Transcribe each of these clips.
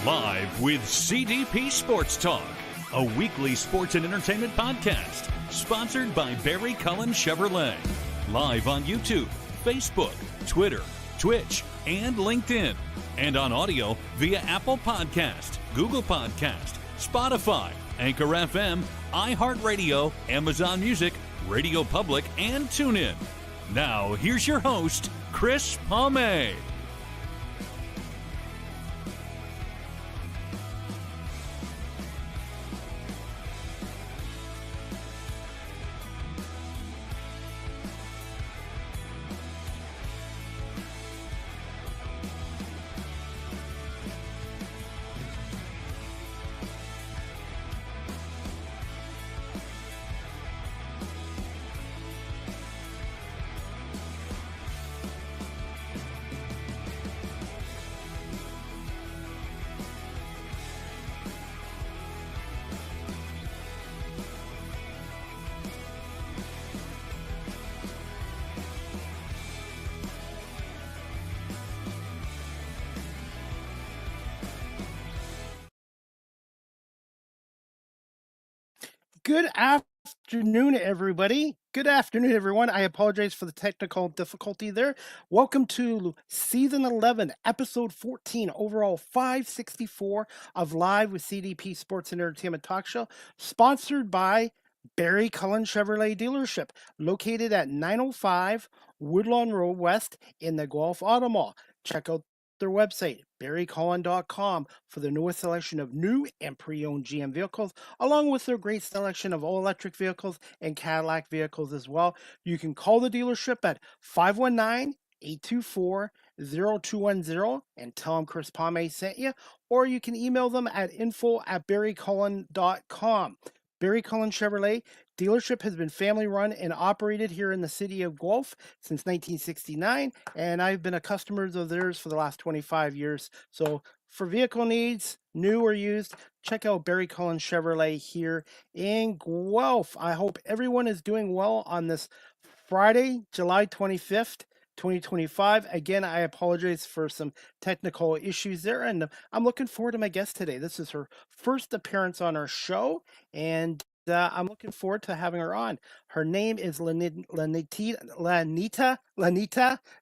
Live with CDP Sports Talk, a weekly sports and entertainment podcast sponsored by Barry Cullen Chevrolet. Live on YouTube, Facebook, Twitter, Twitch, and LinkedIn. And on audio via Apple Podcast, Google Podcast, Spotify, Anchor FM, iHeartRadio, Amazon Music, Radio Public, and TuneIn. Now, here's your host, Chris Palme. Good afternoon, everybody. Good afternoon, everyone. I apologize for the technical difficulty there. Welcome to Season 11, Episode 14, overall 564 of Live with CDP Sports and Entertainment Talk Show, sponsored by Barry Cullen Chevrolet Dealership, located at 905 Woodlawn Road West in the Guelph Auto Mall. Check out their website, barrycullen.com, for the newest selection of new and pre-owned GM vehicles, along with their great selection of all-electric vehicles and Cadillac vehicles as well. You can call the dealership at 519-824-0210 and tell them Chris Palme sent you, or you can email them at info@barrycullen.com. Barry Cullen Chevrolet dealership has been family run and operated here in the city of Guelph since 1969, and I've been a customer of theirs for the last 25 years. So for vehicle needs, new or used, check out Barry Cullen Chevrolet here in Guelph. I hope everyone is doing well on this Friday, July 25th. 2025. Again, I apologize for some technical issues there, and I'm looking forward to my guest today. This is her first appearance on our show, and I'm looking forward to having her on. Her name is LaNita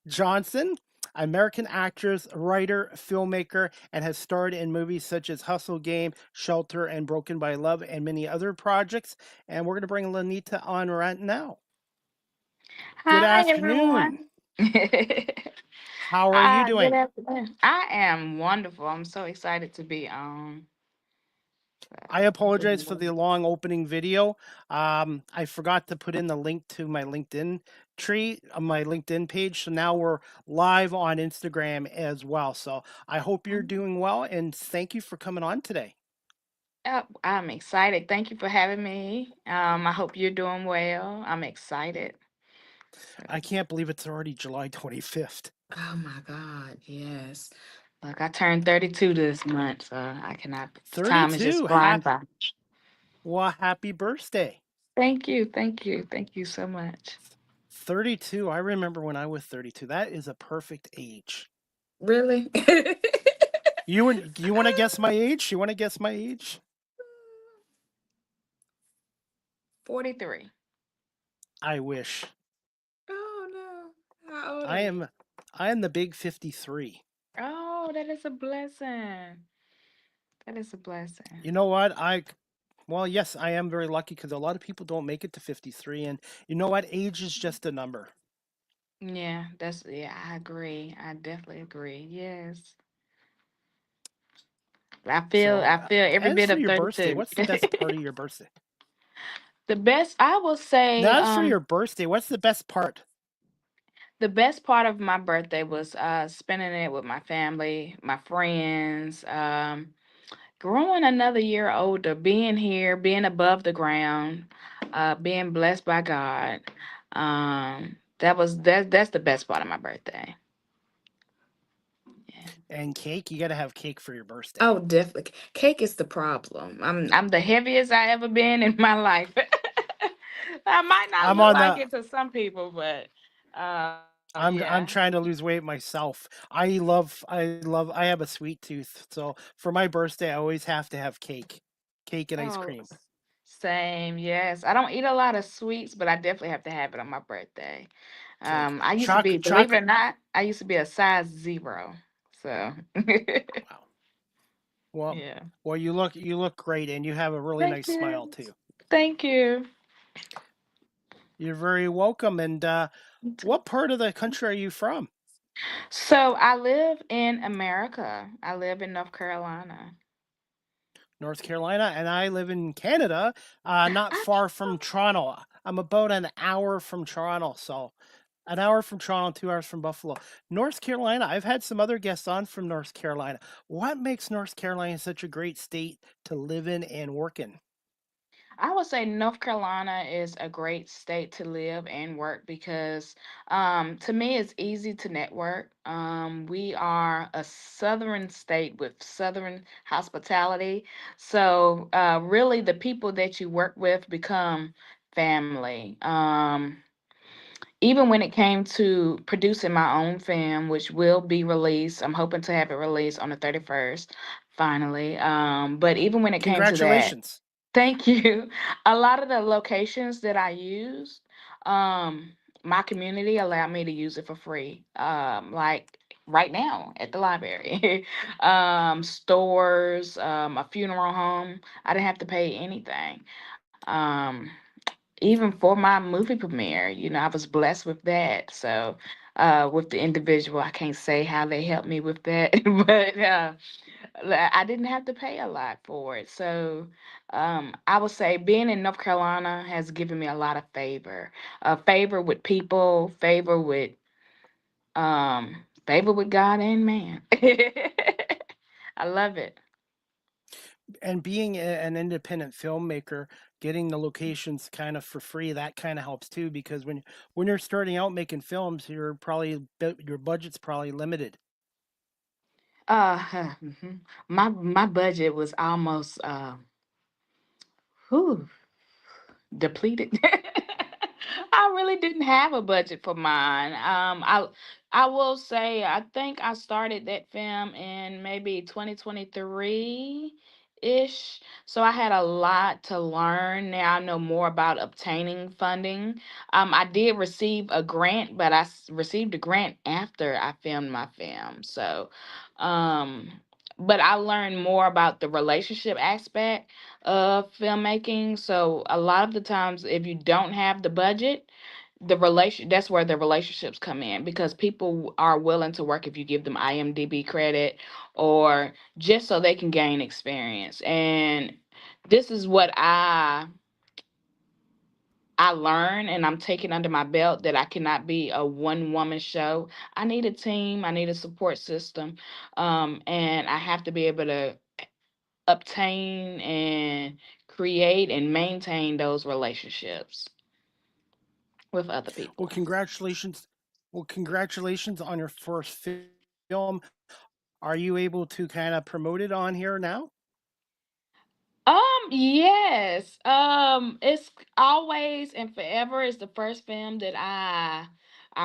Johnson, American actress, writer, filmmaker, and has starred in movies such as Hussle Game, Shelter, and Broken by Love, and many other projects. And we're going to bring LaNita on right now. Good Hi, afternoon. everyone. How are you doing? Good afternoon. I am wonderful. I'm so excited to be on. I apologize for the long opening video. I forgot to put in the link to my LinkedIn tree on my LinkedIn page. So now we're live on Instagram as well. So I hope you're doing well, and thank you for coming on today. I'm excited. Thank you for having me. I hope you're doing well. I'm excited. I can't believe it's already July 25th. Oh my God, yes. Look, I turned 32 this month, so I cannot. 32. Time is just flying by. Well, happy birthday. Thank you. Thank you. Thank you so much. 32. I remember when I was 32. That is a perfect age. Really? You want to guess my age? You want to guess my age? 43. I wish. Oh no. How old I am the big 53. Oh, that is a blessing. That is a blessing. You know what? Well, yes, I am very lucky because a lot of people don't make it to 53. And you know what? Age is just a number. Yeah, I agree. I definitely agree. Yes. I feel every bit of your 32. birthday, what's the best part of your birthday? The best, I will say. Not for your birthday. What's the best part? The best part of my birthday was spending it with my family, my friends, growing another year older, being here, being above the ground, being blessed by God. That's the best part of my birthday. Yeah. And cake, you got to have cake for your birthday. Oh, definitely. Cake is the problem. I'm the heaviest I ever been in my life. I might not look like it to some people, but I'm Yeah. trying to lose weight myself. I have a sweet tooth. So for my birthday I always have to have cake. Cake and ice Oh, cream. same. Yes. I don't eat a lot of sweets, but I definitely have to have it on my birthday. Cake. I used to be, believe it Chocolate. or not, I used to be a size zero. So, Wow. Well, yeah. you look great and you have a really Thank nice smile you. too. Thank you. You're very welcome. And what part of the country are you from? So I live in America. I live in North Carolina. North Carolina, and I live in Canada, not I, far from Toronto. I'm about an hour from Toronto, so an hour from Toronto, 2 hours from Buffalo. North Carolina, I've had some other guests on from North Carolina. What makes North Carolina such a great state to live in and work in? I would say North Carolina is a great state to live and work because to me it's easy to network. We are a southern state with southern hospitality. So really the people that you work with become family. Even when it came to producing my own film, which will be released, I'm hoping to have it released on the 31st, finally. But even when it came to that, Congratulations. thank you. A lot of the locations that I used, um, my community allowed me to use it for free. Like right now at the library, stores, a funeral home. I didn't have to pay anything. Um, Even for my movie premiere, I was blessed with that. So, with the individual, I can't say how they helped me with that, but I didn't have to pay a lot for it. So, I would say being in North Carolina has given me a lot of favor with people, favor with God and man. I love it. And being an independent filmmaker, getting the locations kind of for free, that kind of helps too. Because when you're starting out making films, your budget's probably limited. My budget was almost whew, depleted. I really didn't have a budget for mine. I will say I think I started that film in maybe 2023 ish. So I had a lot to learn. Now I know more about obtaining funding. I did receive a grant, but received a grant after I filmed my film. So, um, but I learned more about the relationship aspect of filmmaking. So a lot of the times, if you don't have the budget, that's where the relationships come in because people are willing to work if you give them IMDb credit or just so they can gain experience. And this is what I learned and I'm taking under my belt that I cannot be a one woman show. I need a team, I need a support system. And I have to be able to obtain and create and maintain those relationships with other Well, people. congratulations. Well, congratulations on your first film. Are you able to kind of promote it on here now? Yes. It's always and forever is the first film that I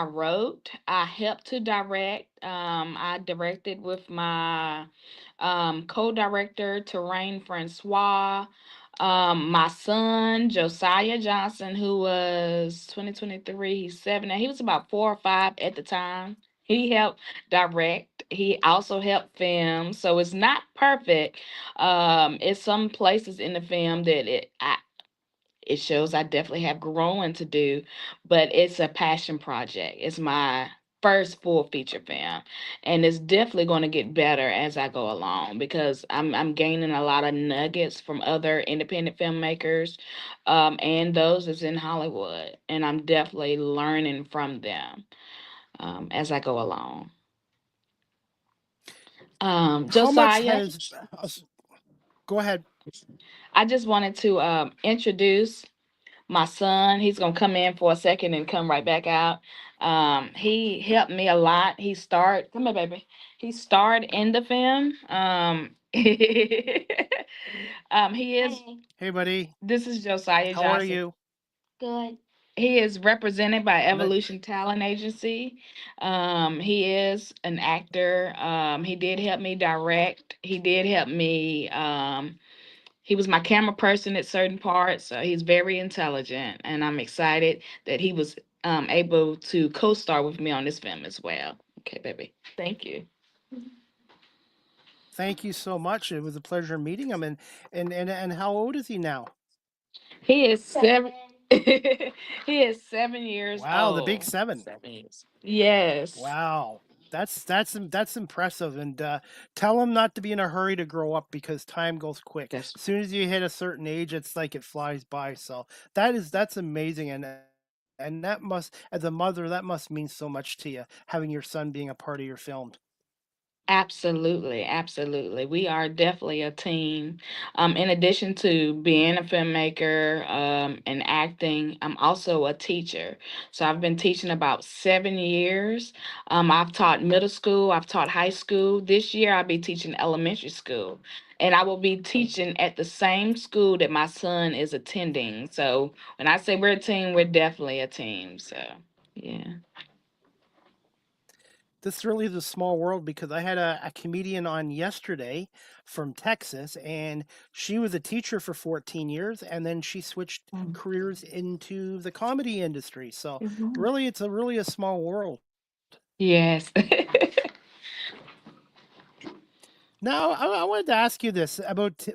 wrote. I helped to direct. I directed with my co-director Terrain Francois. My son Josiah Johnson, who was 2023, he's seven. Now he was about 4 or 5 at the time. He helped direct. He also helped film. So it's not perfect, it's some places in the film that it shows I definitely have growing to do, but it's a passion project. It's my first full feature film, and it's definitely going to get better as I go along because I'm gaining a lot of nuggets from other independent filmmakers, and those that's in Hollywood, and I'm definitely learning from them as I go along. How much Josiah, has go ahead. I just wanted to introduce my son. He's gonna come in for a second and come right back out. He helped me a lot. Come here, baby. He starred in the film. He is. Hey, Hey buddy, This is Josiah how are Johnson. you? good. He is represented by Let Evolution Talent Agency. He is an actor. He did help me direct. He did help me. He was my camera person at certain parts. So he's very intelligent, and I'm excited that he was able to co-star with me on this film as well. Okay, baby. Thank you. Thank you so much. It was a pleasure meeting him. And how old is he now? He is 7. He is 7 years Wow, the big old. 7. 7 years. Yes. Wow. That's impressive, and tell him not to be in a hurry to grow up because time goes quick. That's As soon as you hit a certain age, it's like it flies by. So that's amazing, and that must, as a mother, that must mean so much to you having your son being a part of your film. Absolutely, absolutely. We are definitely a team. In addition to being a filmmaker and acting, I'm also a teacher. So I've been teaching about 7 years. I've taught middle school, I've taught high school. This year I'll be teaching elementary school. And I will be teaching at the same school that my son is attending. So when I say we're a team, we're definitely a team. So, yeah. This really is a small world because I had a comedian on yesterday from Texas, and she was a teacher for 14 years, and then she switched Mm. careers into the comedy industry. So Mhm. really, it's a really a small world. Yes. Now, I wanted to ask you this about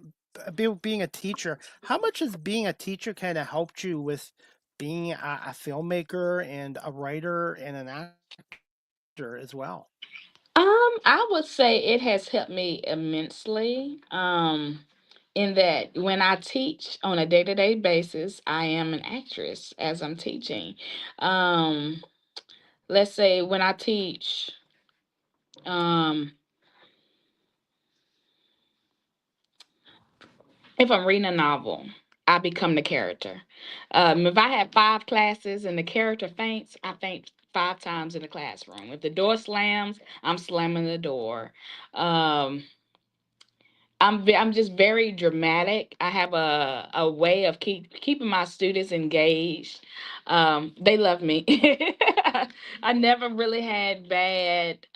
being a teacher. How much has being a teacher kind of helped you with being a filmmaker and a writer and an actor as well? I would say it has helped me immensely. In that when I teach on a day-to-day basis, I am an actress as I'm teaching. Um, let's say when I teach, um, if I'm reading a novel, I become the character. If I have 5 classes and the character faints, I faint 5 times in the classroom. If the door slams, I'm slamming the door. Um, I'm just very dramatic. I have a way of keeping my students engaged. They love me. I never really had bad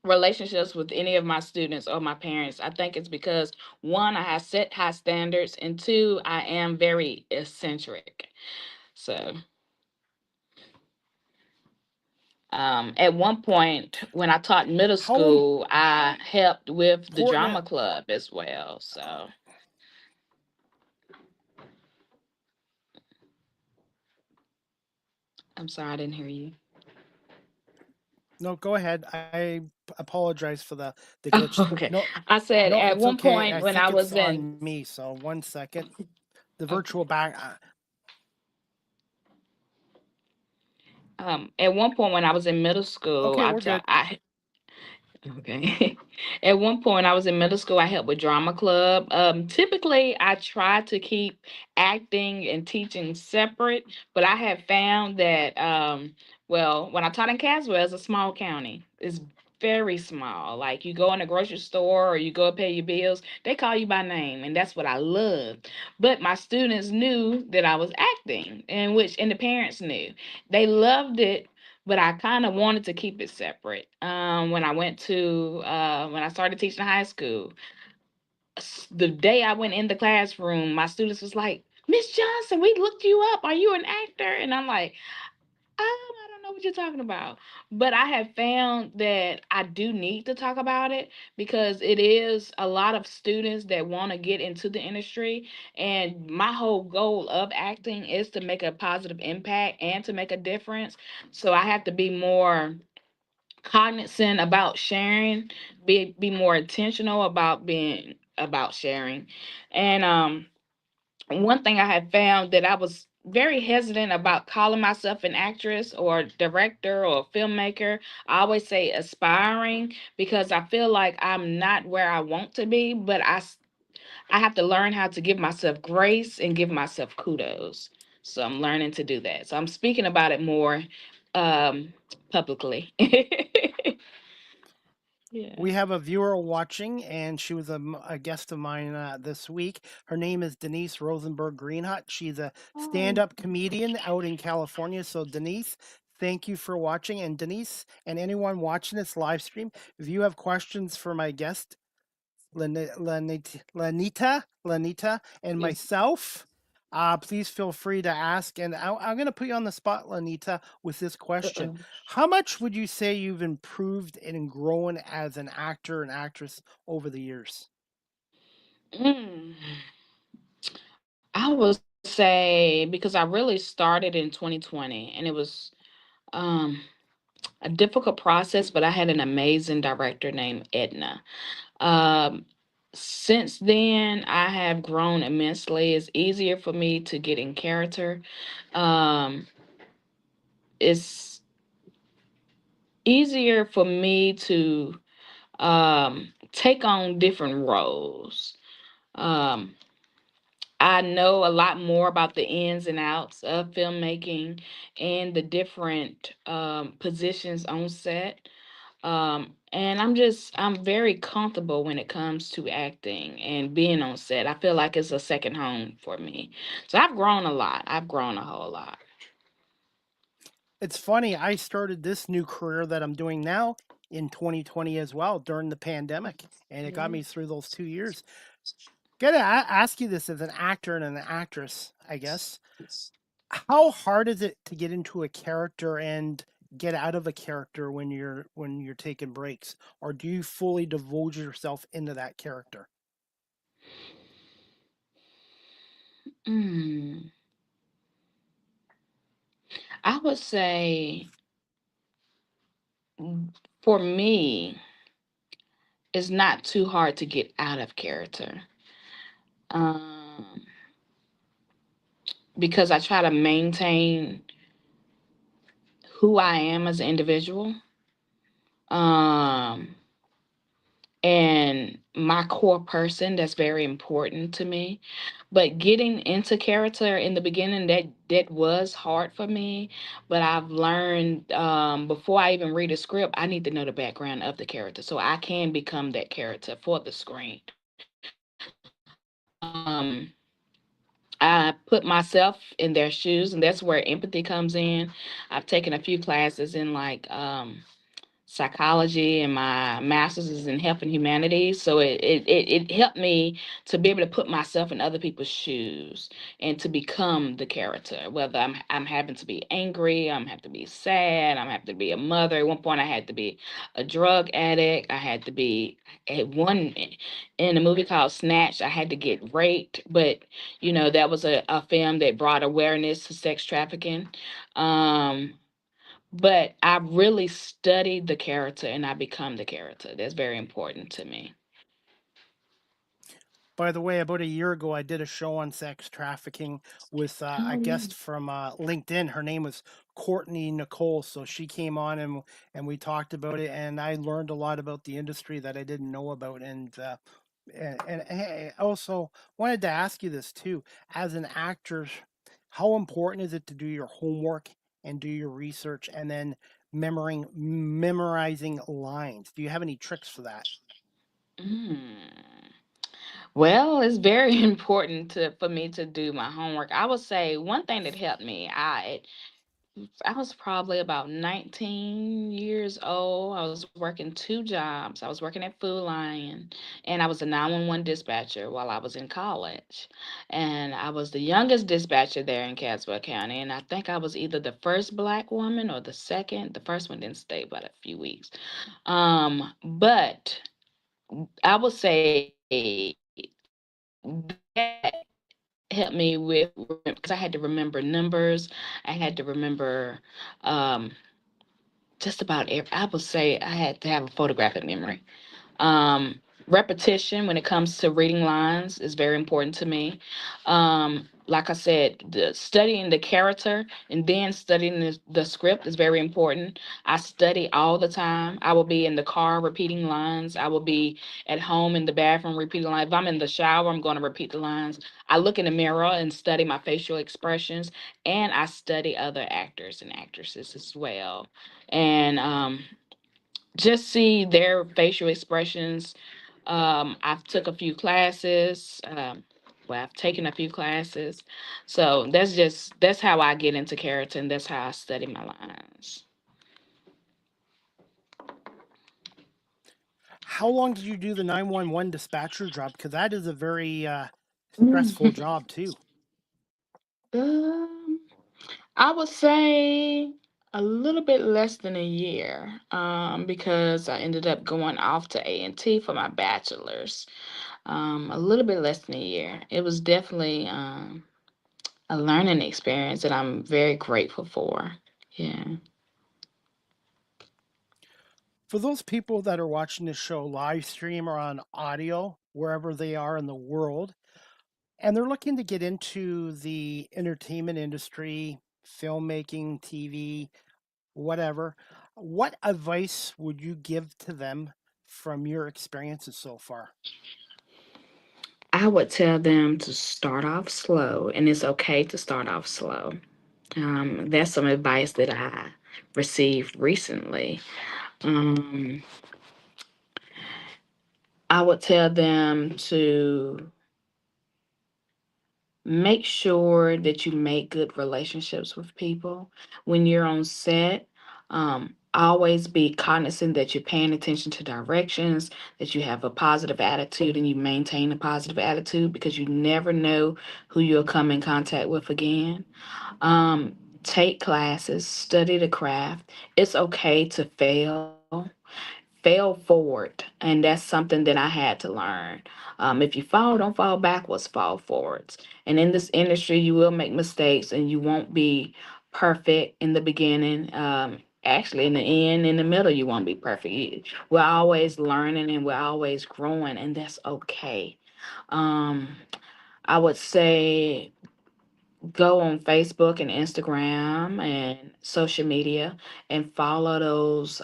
relationships with any of my students or my parents. I think it's because one, I have set high standards, and two, I am very eccentric. So at one point when I taught middle How school, I helped with the important? drama club as well. So I'm sorry I didn't hear you. No, go ahead. I apologize for the glitch. Okay. No, I said no, at it's one okay. point I when think I it's was in on me. So 1 second. The virtual okay. back. At one point when I was in middle school, Okay, we're good. okay. At one point, I was in middle school. I helped with drama club. Typically, I try to keep acting and teaching separate, but I have found that, well, when I taught in Caswell, it's a small county. It's very small. Like you go in a grocery store or you go pay your bills, they call you by name, and that's what I love. But my students knew that I was acting, and the parents knew. They loved it, but I kind of wanted to keep it separate. When I started teaching high school, the day I went in the classroom, my students was like, "Miss Johnson, we looked you up. Are you an actor?" And I'm like, I don't know what you're talking about. But I have found that I do need to talk about it because it is a lot of students that want to get into the industry. And my whole goal of acting is to make a positive impact and to make a difference. So I have to be more cognizant about sharing, be more intentional about being about sharing. And one thing I had found that I was very hesitant about calling myself an actress or director or filmmaker. I always say aspiring because I feel like I'm not where I want to be, but I have to learn how to give myself grace and give myself kudos. So I'm learning to do that. So I'm speaking about it more um publicly. Yeah. We have a viewer watching, and she was a guest of mine this week. Her name is Denise Rosenberg Greenhut. She's a stand Oh, up comedian out in California. So, Denise, thank you for watching. And, Denise, and anyone watching this live stream, if you have questions for my guest, LaNita, and yes. myself, please feel free to ask. And I'm going to put you on the spot, LaNita, with this question. Uh-oh. How much would you say you've improved and grown as an actor and actress over the years? Mm. I would say because I really started in 2020 and it was um, a difficult process, but I had an amazing director named Edna. Um, since then, I have grown immensely. It's easier for me to get in character. Um, it's easier for me to take on different roles. Um, I know a lot more about the ins and outs of filmmaking and the different positions on set. And I'm very comfortable when it comes to acting and being on set. I feel like it's a second home for me. So I've grown a lot. I've grown a whole lot. It's funny, I started this new career that I'm doing now in 2020 as well during the pandemic, and it got Yeah. me through those 2 years. Gotta ask you this as an actor and an actress, I guess. How hard is it to get into a character and get out of a character when you're taking breaks, or do you fully devote yourself into that character? Mm. I would say for me, it's not too hard to get out of character. Um, because I try to maintain who I am as an individual. Um, and my core person that's very important to me, but getting into character in the beginning, that was hard for me, but I've learned, before I even read a script, I need to know the background of the character so I can become that character for the screen. I put myself in their shoes, and that's where empathy comes in. I've taken a few classes in like psychology, and my master's is in health and humanities, so it helped me to be able to put myself in other people's shoes and to become the character, whether I'm having to be angry, I'm have to be sad, I'm have to be a mother. At one point I had to be a drug addict, I had to be at one in a movie called Snatched, I had to get raped, but that was a film that brought awareness to sex trafficking. um but I really studied the character and I become the character. That's very important to me. By the way, about a year ago, I did a show on sex trafficking with a Oh yeah. guest from LinkedIn. Her name was Courtney Nicole. So she came on and we talked about it, and I learned a lot about the industry that I didn't know about. And I also wanted to ask you this too. As an actor, how important is it to do your homework and do your research and then memorizing lines? Do you have any tricks for that? Mm. Well, it's very important for me to do my homework. I would say one thing that helped me. I was probably about 19 years old. I was working two jobs. I was working at Food Lion and I was a 911 dispatcher while I was in college. And I was the youngest dispatcher there in Caswell County. And I think I was either the first black woman or the second. The first one didn't stay but a few weeks. But I would say that helped me with because I had to remember numbers. I had to remember um, just about every. I would say I had to have a photographic memory. Repetition when it comes to reading lines is very important to me. Like I said, studying the character and then studying the script is very important. I study all the time. I will be in the car repeating lines. I will be at home in the bathroom repeating lines. If I'm in the shower, I'm going to repeat the lines. I look in the mirror and study my facial expressions, and I study other actors and actresses as well. And just see their facial expressions. I've took a few classes. Well, I've taken a few classes, so that's how I get into character, and that's how I study my lines. How long did you do the 911 dispatcher job? Because that is a very stressful Mhm. job too. um, I would say a little bit less than a year, because I ended up going off to A&T for my bachelor's. A little bit less than a year. It was definitely a learning experience that I'm very grateful for. Yeah. For those people that are watching this show live stream or on audio, wherever they are in the world, and they're looking to get into the entertainment industry, filmmaking, TV, whatever, what advice would you give to them from your experiences so far? I would tell them to start off slow, and it's okay to start off slow. That's some advice that I received recently. Um, I would tell them to make sure that you make good relationships with people when you're on set. Always be cognizant that you're paying attention to directions, that you have a positive attitude and you maintain a positive attitude, because you never know who you'll come in contact with again. um, Take classes, study the craft. It's okay to fail forward, and that's something that I had to learn. If you fall, don't fall backwards, fall forwards. And in this industry, you will make mistakes, and you won't be perfect in the beginning. Actually, in the end, in the middle, you won't be perfect. We're always learning and we're always growing, and that's okay. Um, I would say go on Facebook and Instagram and social media and follow those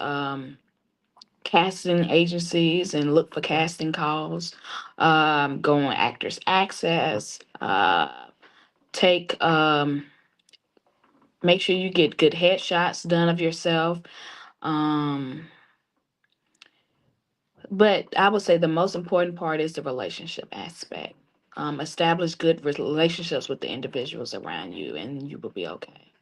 casting agencies and look for casting calls. Go on Actors Access. Take Make sure you get good headshots done of yourself. Um, but I would say the most important part is the relationship aspect. Establish good relationships with the individuals around you, and you will be okay.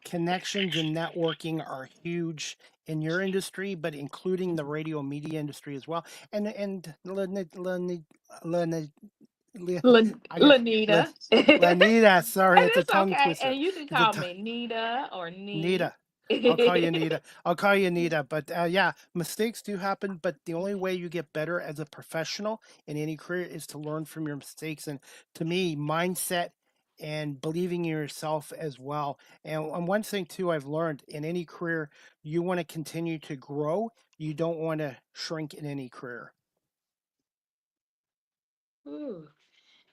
Connections and networking are huge in your industry, but including the radio media industry as well. And Le- I got Le, Lanita. And Lanita. Sorry, it's a it's tongue okay. twister. And you can It's a call me Nita or Nee. Nita. I'll call you Nita. I'll call you Nita. But yeah, mistakes do happen. But the only way you get better as a professional in any career is to learn from your mistakes. And to me, mindset and believing in yourself as well. And one thing too, I've learned in any career, you want to continue to grow. You don't want to shrink in any career. Ooh.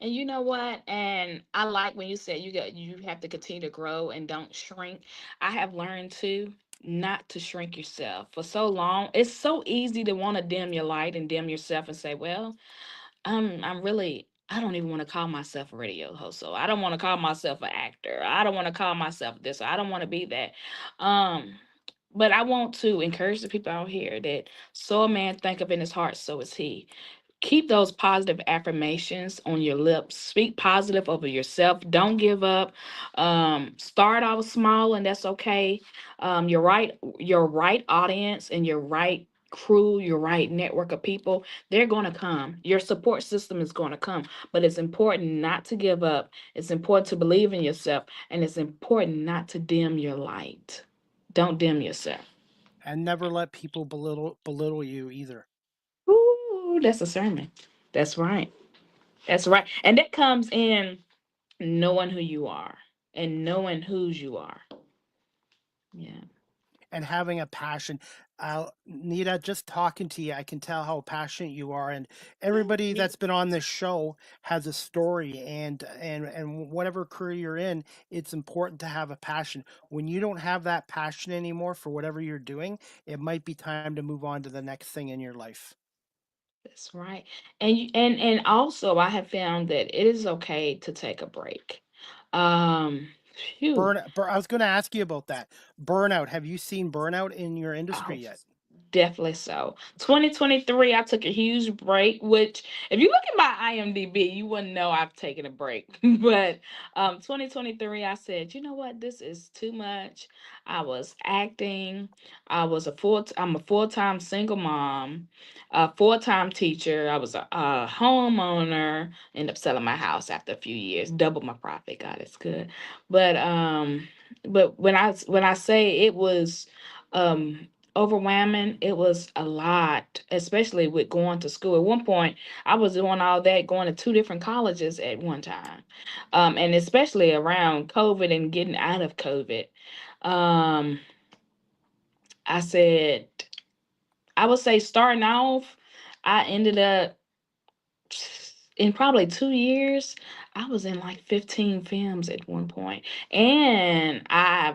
And you know what? And I like when you said you have to continue to grow and don't shrink. I have learned too not to shrink yourself. For so long, it's so easy to want to dim your light and dim yourself and say, well, I don't even want to call myself a radio host. So I don't want to call myself an actor. I don't want to call myself this. I don't want to be that. Um, but I want to encourage the people out here that so a man think of in his heart, so is he. Keep those positive affirmations on your lips. Speak positive over yourself. Don't give up. Start out small, and that's okay. Your right audience and your right crew, your right network of people, they're going to come. Your support system is going to come. But it's important not to give up. It's important to believe in yourself, and it's important not to dim your light. Don't dim yourself. And never let people belittle you either. Ooh, that's a sermon. That's right. That's right. And that comes in knowing who you are and knowing whose you are. Yeah. And having a passion. Nita, just talking to you, I can tell how passionate you are. And everybody Me. that's been on this show has a story. And whatever career you're in, it's important to have a passion. When you don't have that passion anymore for whatever you're doing, it might be time to move on to the next thing in your life. That's right. And also I have found that it is okay to take a break. Um Phew. I was going to ask you about that. Burnout. Have you seen burnout in your industry Oh, yet? Definitely so. 2023, I took a huge break, which if you look at my IMDb, you wouldn't know I've taken a break. But 2023, I said, you know what, this is too much. I was acting. I'm a full-time single mom, a full-time teacher. I was a homeowner. Ended up selling my house after a few years, doubled my profit. God, it's good. But when I say it was overwhelming. It was a lot, especially with going to school. At one point, I was doing all that, going to two different colleges at one time, and especially around COVID and getting out of COVID. Um, I said, I would say starting off, I ended up in probably 2 years, I was in like 15 films at one point. And I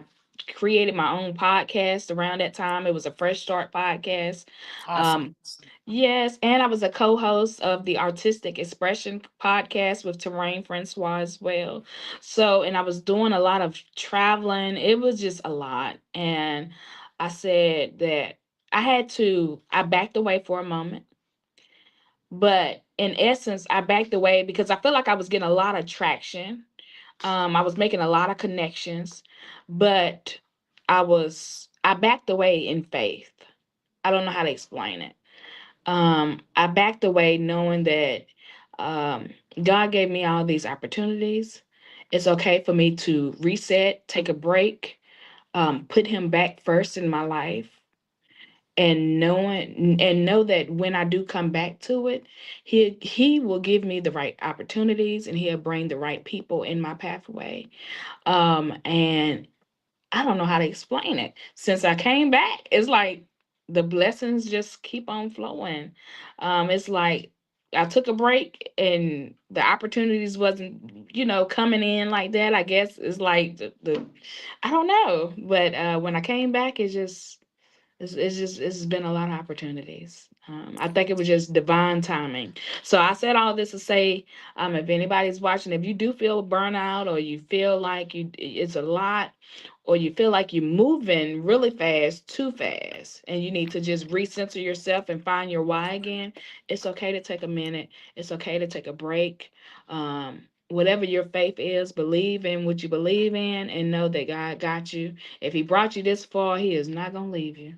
created my own podcast around that time. It was a Fresh Start podcast. Awesome. Um, yes, and I was a co-host of the Artistic Expression podcast with Terrain Francois as well. So, and I was doing a lot of traveling. It was just a lot. And I said that I backed away for a moment, but in essence, I backed away because I felt like I was getting a lot of traction. I was making a lot of connections, but I backed away in faith. I don't know how to explain it. I backed away knowing that um, God gave me all these opportunities. It's okay for me to reset, take a break, put Him back first in my life, and know that when I do come back to it, he will give me the right opportunities, and he'll bring the right people in my pathway. And I don't know how to explain it. Since I came back, it's like the blessings just keep on flowing. It's like I took a break and the opportunities wasn't, coming in like that. I guess it's like the I don't know. But when I came back, it's been a lot of opportunities. I think it was just divine timing. So I said all this to say, if anybody's watching, if you do feel burnout, or you feel like it's a lot, or you feel like you're moving really fast, too fast, and you need to just recenter yourself and find your why again, it's okay to take a minute. It's okay to take a break. Whatever your faith is, believe in what you believe in, and know that God got you. If He brought you this far, He is not gonna leave you.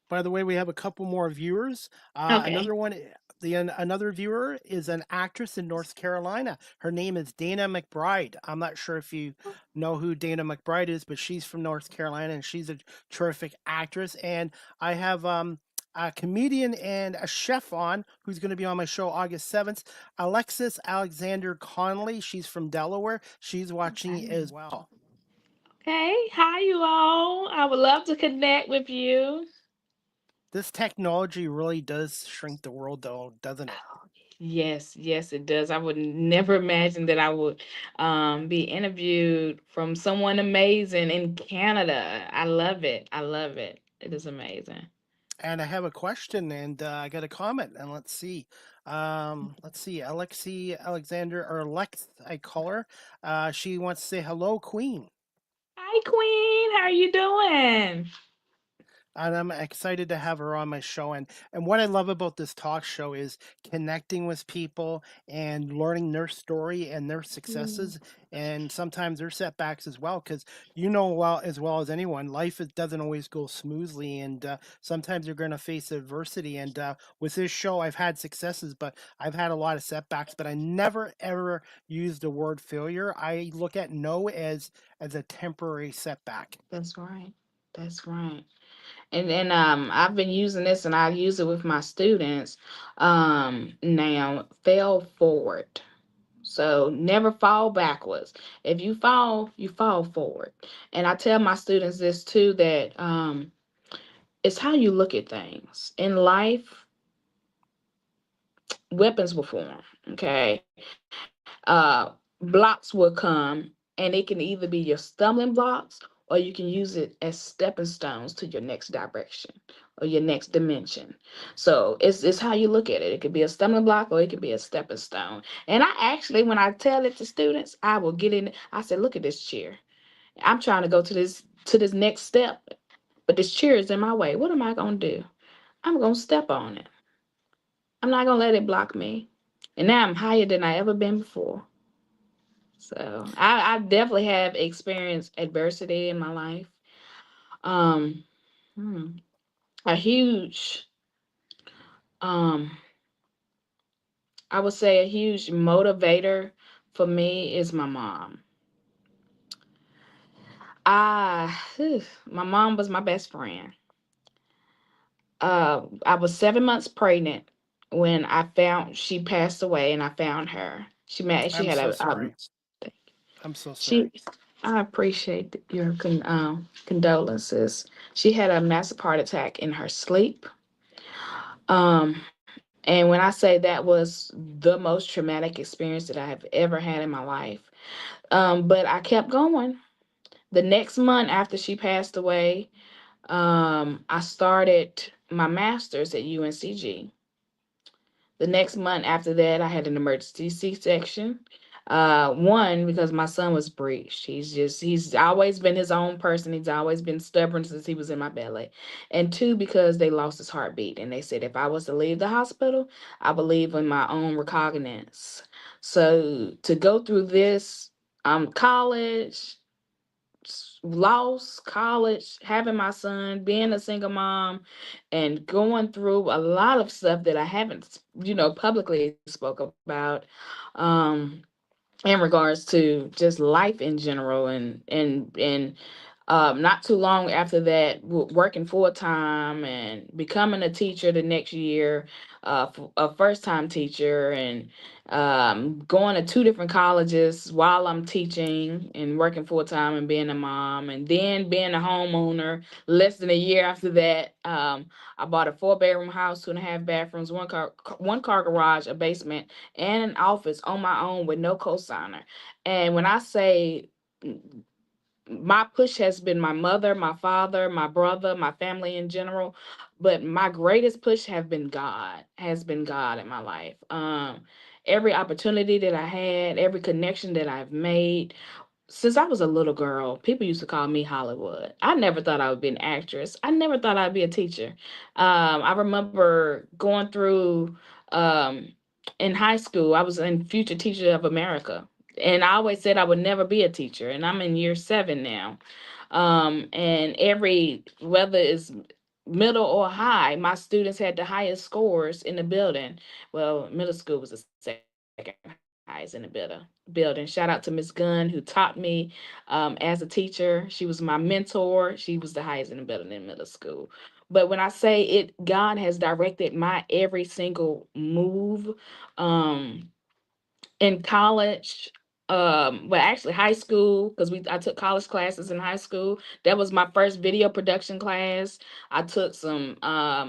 By the way, we have a couple more viewers. Okay. Another one, another viewer is an actress in North Carolina. Her name is Dana McBride. I'm not sure if you know who Dana McBride is, but she's from North Carolina and she's a terrific actress. And I have a comedian and a chef on who's going to be on my show August 7th. Alexis Alexander Connolly. She's from Delaware. She's watching Okay. as well. Okay. Hi, you all. I would love to connect with you. This technology really does shrink the world, though, doesn't it? Yes, yes, it does. I would never imagine that I would be interviewed from someone amazing in Canada. I love it. I love it. It is amazing. And I have a question and I got a comment. And let's see. Alexi Alexander or Lex, I call her. She wants to say hello, Queen. Hi, Queen. How are you doing? And I'm excited to have her on my show. And what I love about this talk show is connecting with people and learning their story and their Mm. successes and sometimes their setbacks as well. Because you know well as anyone, life doesn't always go smoothly, and sometimes you're going to face adversity. And with this show, I've had successes, but I've had a lot of setbacks. But I never ever use the word failure. I look at no as a temporary setback. That's right. That's right. And I've been using this, and I use it with my students. Now, fail forward. So never fall backwards. If you fall, you fall forward. And I tell my students this too, that it's how you look at things in life. Weapons will form. Okay. Blocks will come, and it can either be your stumbling blocks, or you can use it as stepping stones to your next direction or your next dimension. So it's how you look at it. It could be a stumbling block, or it could be a stepping stone. And I actually, when I tell it to students, I will get in. I said, look at this chair. I'm trying to go to this next step. but this chair is in my way. What am I gonna do? I'm gonna step on it. I'm not gonna let it block me. And now I'm higher than I ever been before. So I definitely have experienced adversity in my life. Um, hmm, a huge, um, I would say a huge motivator for me is my mom. My mom was my best friend. I was 7 months pregnant when I found she passed away, and I found her. She I'm had so a sorry. I'm so she. sorry. I appreciate your condolences. She had a massive heart attack in her sleep. And when I say that was the most traumatic experience that I have ever had in my life, but I kept going. The next month after she passed away, I started my master's at UNCG. The next month after that, I had an emergency C-section. One, because my son was breached. He's always been his own person. He's always been stubborn since he was in my belly. And two, because they lost his heartbeat. And they said if I was to leave the hospital, I would leave in my own recognizance. So to go through this, college, lost college, having my son, being a single mom, and going through a lot of stuff that I haven't, publicly spoke about, um, in regards to just life in general, and not too long after that, working full time and becoming a teacher the next year, a first time teacher, and going to two different colleges while I'm teaching and working full time and being a mom, and then being a homeowner. Less than a year after that, I bought a 4-bedroom house, 2.5 bathrooms, one car garage, a basement, and an office on my own with no cosigner. And when I say my push has been my mother, my father, my brother, my family in general, but my greatest push has been God in my life. Every opportunity that I had, every connection that I've made, since I was a little girl, people used to call me Hollywood. I never thought I would be an actress. I never thought I'd be a teacher. I remember going through, um, in high school, I was in Future Teacher of America. And I always said I would never be a teacher. And I'm in year 7 now. And whether it's middle or high, my students had the highest scores in the building. Well, middle school was the second highest in the building. Shout out to Miss Gunn, who taught me as a teacher. She was my mentor. She was the highest in the building in middle school. But when I say it, God has directed my every single move. Um, in college, well, actually high school, because we I took college classes in high school. That was my first video production class. I took some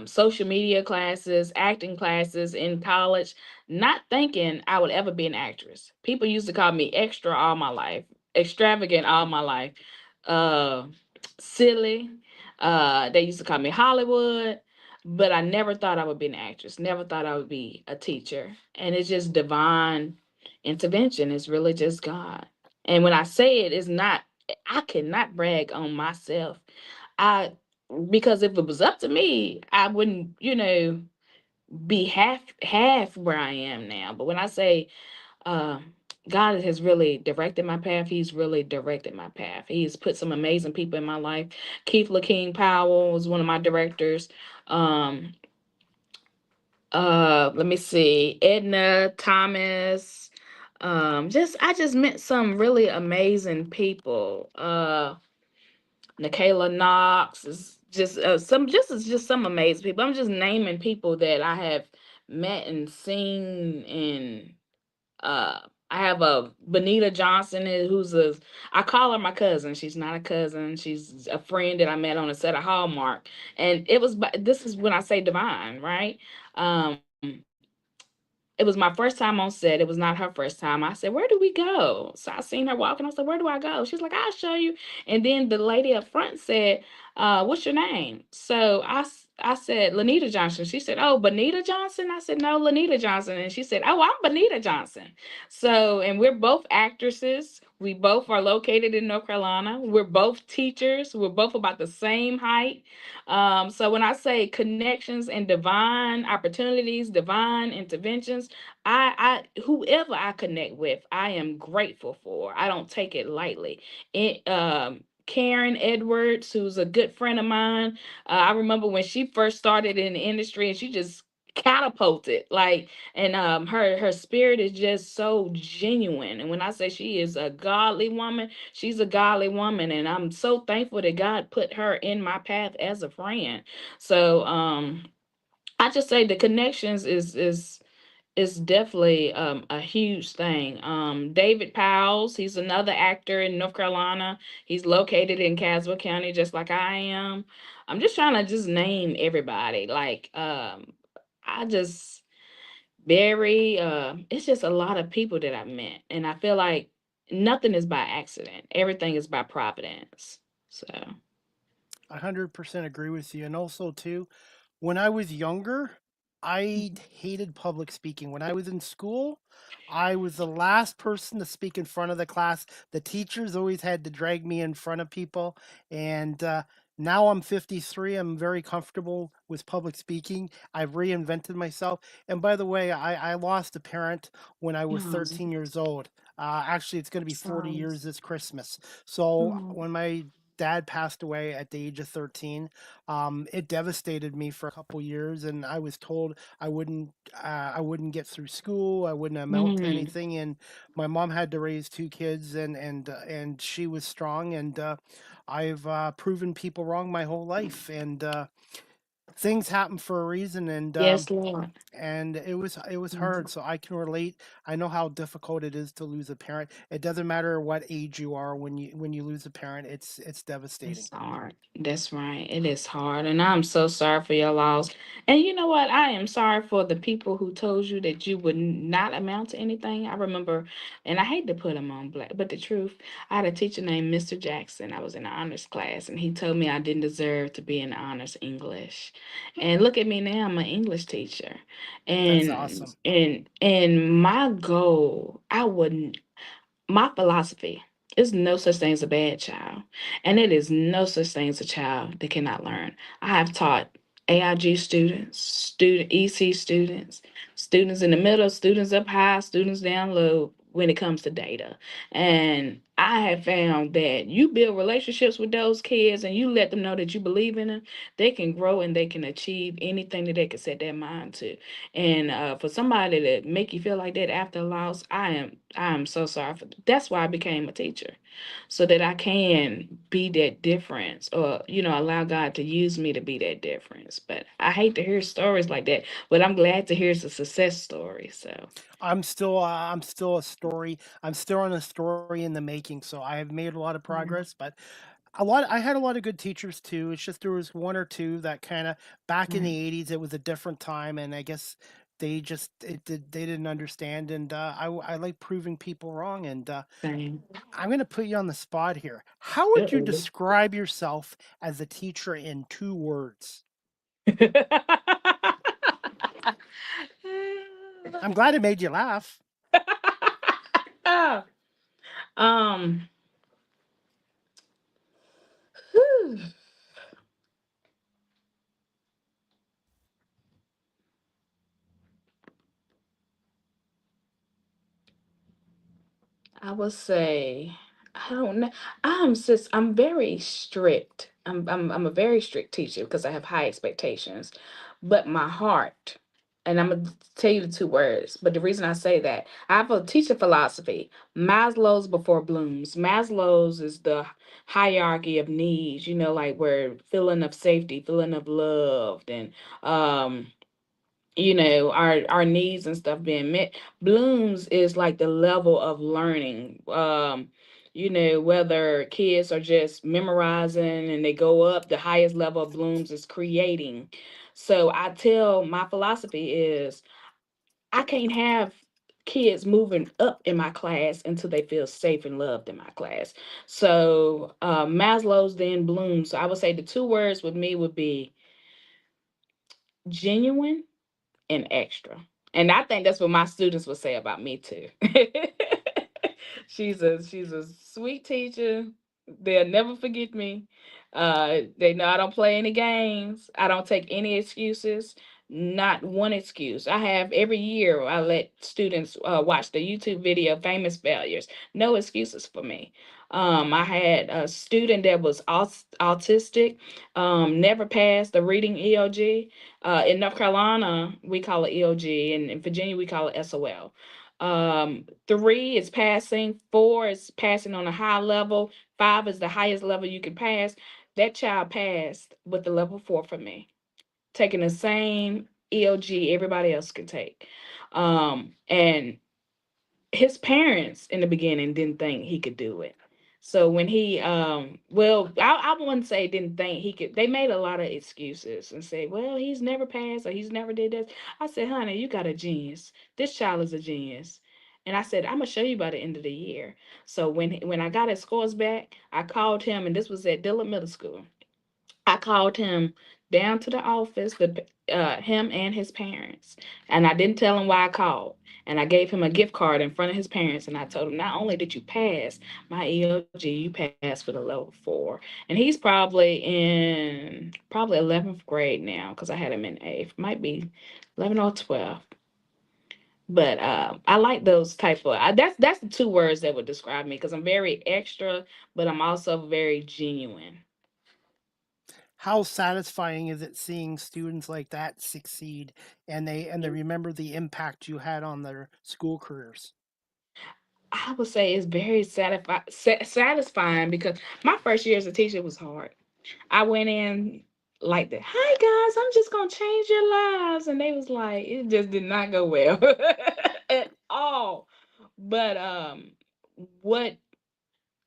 social media classes, acting classes in college, not thinking I would ever be an actress. People used to call me extra all my life, extravagant all my life, uh silly. They used to call me Hollywood, but I never thought I would be an actress, never thought I would be a teacher. And it's just divine intervention. Is really just God. And when I say it, it's not, I cannot brag on myself. I Because if it was up to me, I wouldn't, be half where I am now. But when I say uh God has really directed my path, He's really directed my path. He's put some amazing people in my life. Keith LaKing Powell was one of my directors. Um, Let me see, Edna Thomas. Just I just met some really amazing people. Nikayla Knox is just some amazing people. I'm just naming people that I have met and seen. And uh I have a LaNita Johnson, who's a, I call her my cousin. She's not a cousin. She's a friend that I met on a set of Hallmark. And this is when I say divine, right? Um it was my first time on set. It was not her first time. I said, "Where do we go?" So I seen her walking. I said, "Where do I go?" She's like, "I'll show you." And then the lady up front said, "What's your name?" So I said, "LaNita Johnson." She said, "Oh, Bonita Johnson?" I said, "No, LaNita Johnson." And she said, "Oh, I'm Bonita Johnson." So, and we're both actresses. We both are located in North Carolina. We're both teachers. We're both about the same height. So when I say connections and divine opportunities, divine interventions, whoever I connect with, I am grateful for. I don't take it lightly. Karen Edwards, who's a good friend of mine. I remember when she first started in the industry, and she just catapulted like, and her spirit is just so genuine. And when I say she is a godly woman, she's a godly woman, and I'm so thankful that God put her in my path as a friend. So I just say the connections is definitely a huge thing. David Powles, he's another actor in North Carolina. He's located in Caswell County, just like I am. I'm just trying to just name everybody. Like I just very it's just a lot of people that I've met, and I feel like nothing is by accident. Everything is by providence. So 100% agree with you. And also, too, when I was younger, I hated public speaking. When I was in school, I was the last person to speak in front of the class. The teachers always had to drag me in front of people. And now I'm 53. I'm very comfortable with public speaking. I've reinvented myself. And by the way, I lost a parent when I was um, 13 years old. Actually, it's going to be 40 sorry. years this Christmas. So Oh, when my dad passed away at the age of 13, it devastated me for a couple years, and I was told I wouldn't get through school, I wouldn't amount to mm, anything, and my mom had to raise two kids, and she was strong, and I've proven people wrong my whole life, and things happen for a reason, yes, Lord. and it was hard, Mhm. so I can relate. I know how difficult it is to lose a parent. It doesn't matter what age you are when you lose a parent. It's devastating. It's hard. That's right. It is hard. And I'm so sorry for your loss. And you know what? I am sorry for the people who told you that you would not amount to anything. I remember, and I hate to put him on black, but the truth, I had a teacher named Mr. Jackson. I was in an honors class, and he told me I didn't deserve to be in honors English. And look at me now, I'm an English teacher. That's And awesome. my goal, I wouldn't my philosophy is no such thing as a bad child, and it is no such thing as a child that cannot learn. I have taught AIG students, student EC students, students in the middle, students up high, students down low when it comes to data. And I have found that you build relationships with those kids and you let them know that you believe in them, they can grow and they can achieve anything that they can set their mind to. And for somebody to make you feel like that after a loss, I am so sorry for. That's why I became a teacher, so that I can be that difference, or allow God to use me to be that difference. But I hate to hear stories like that. But I'm glad to hear it's a success story. So I'm still a story. I'm still on a story in the making. So I have made a lot of mm, progress, but I had a lot of good teachers too. It's just there was one or two that kind of back in mm, the '80s it was a different time, and I guess they didn't understand, and I like proving people wrong. And same. I'm gonna put you on the spot here. How would you Uh-oh. describe yourself as a teacher in 2 words? I'm glad it made you laugh. um. Whew. I would say, I don't know. I'm very strict. I'm a very strict teacher because I have high expectations. But my heart, and I'm gonna tell you the 2 words, but the reason I say that, I have a teacher philosophy. Maslow's before Bloom's. Maslow's is the hierarchy of needs, like where feeling of safety, feeling of loved, and um our needs and stuff being met. Blooms is like the level of learning, whether kids are just memorizing and they go up, the highest level of Blooms is creating. So I tell, my philosophy is I can't have kids moving up in my class until they feel safe and loved in my class. So Maslow's, then Blooms. So I would say the 2 words with me would be genuine and extra. And I think that's what my students would say about me too. She's a sweet teacher. They'll never forget me. They know I don't play any games. I don't take any excuses. Not one excuse. I have every year I let students watch the YouTube video Famous Failures. No excuses for me. I had a student that was autistic, never passed the reading EOG. In North Carolina, we call it EOG, and in Virginia, we call it SOL. 3 is passing, 4 is passing on a high level, 5 is the highest level you can pass. That child passed with the level 4 for me, taking the same EOG everybody else could take. And his parents in the beginning didn't think he could do it. So when he well, I wouldn't say didn't think he could. They made a lot of excuses and say, well, he's never passed or he's never did this. I said, honey, you got a genius. This child is a genius. And I said, I'm gonna show you by the end of the year. So when I got his scores back, I called him, and this was at Dillon Middle School. I called him down to the office, him and his parents, and I didn't tell him why I called. And I gave him a gift card in front of his parents, and I told him, not only did you pass my EOG, you passed with a level 4. And he's probably 11th grade now because I had him in 8th, might be 11 or 12. But I like those type of. That's the 2 words that would describe me because I'm very extra, but I'm also very genuine. How satisfying is it seeing students like that succeed and they remember the impact you had on their school careers? I would say it's very satisfying because my first year as a teacher was hard. I went in like that. Hi guys, I'm just gonna change your lives, and they was like, it just did not go well at all. But what?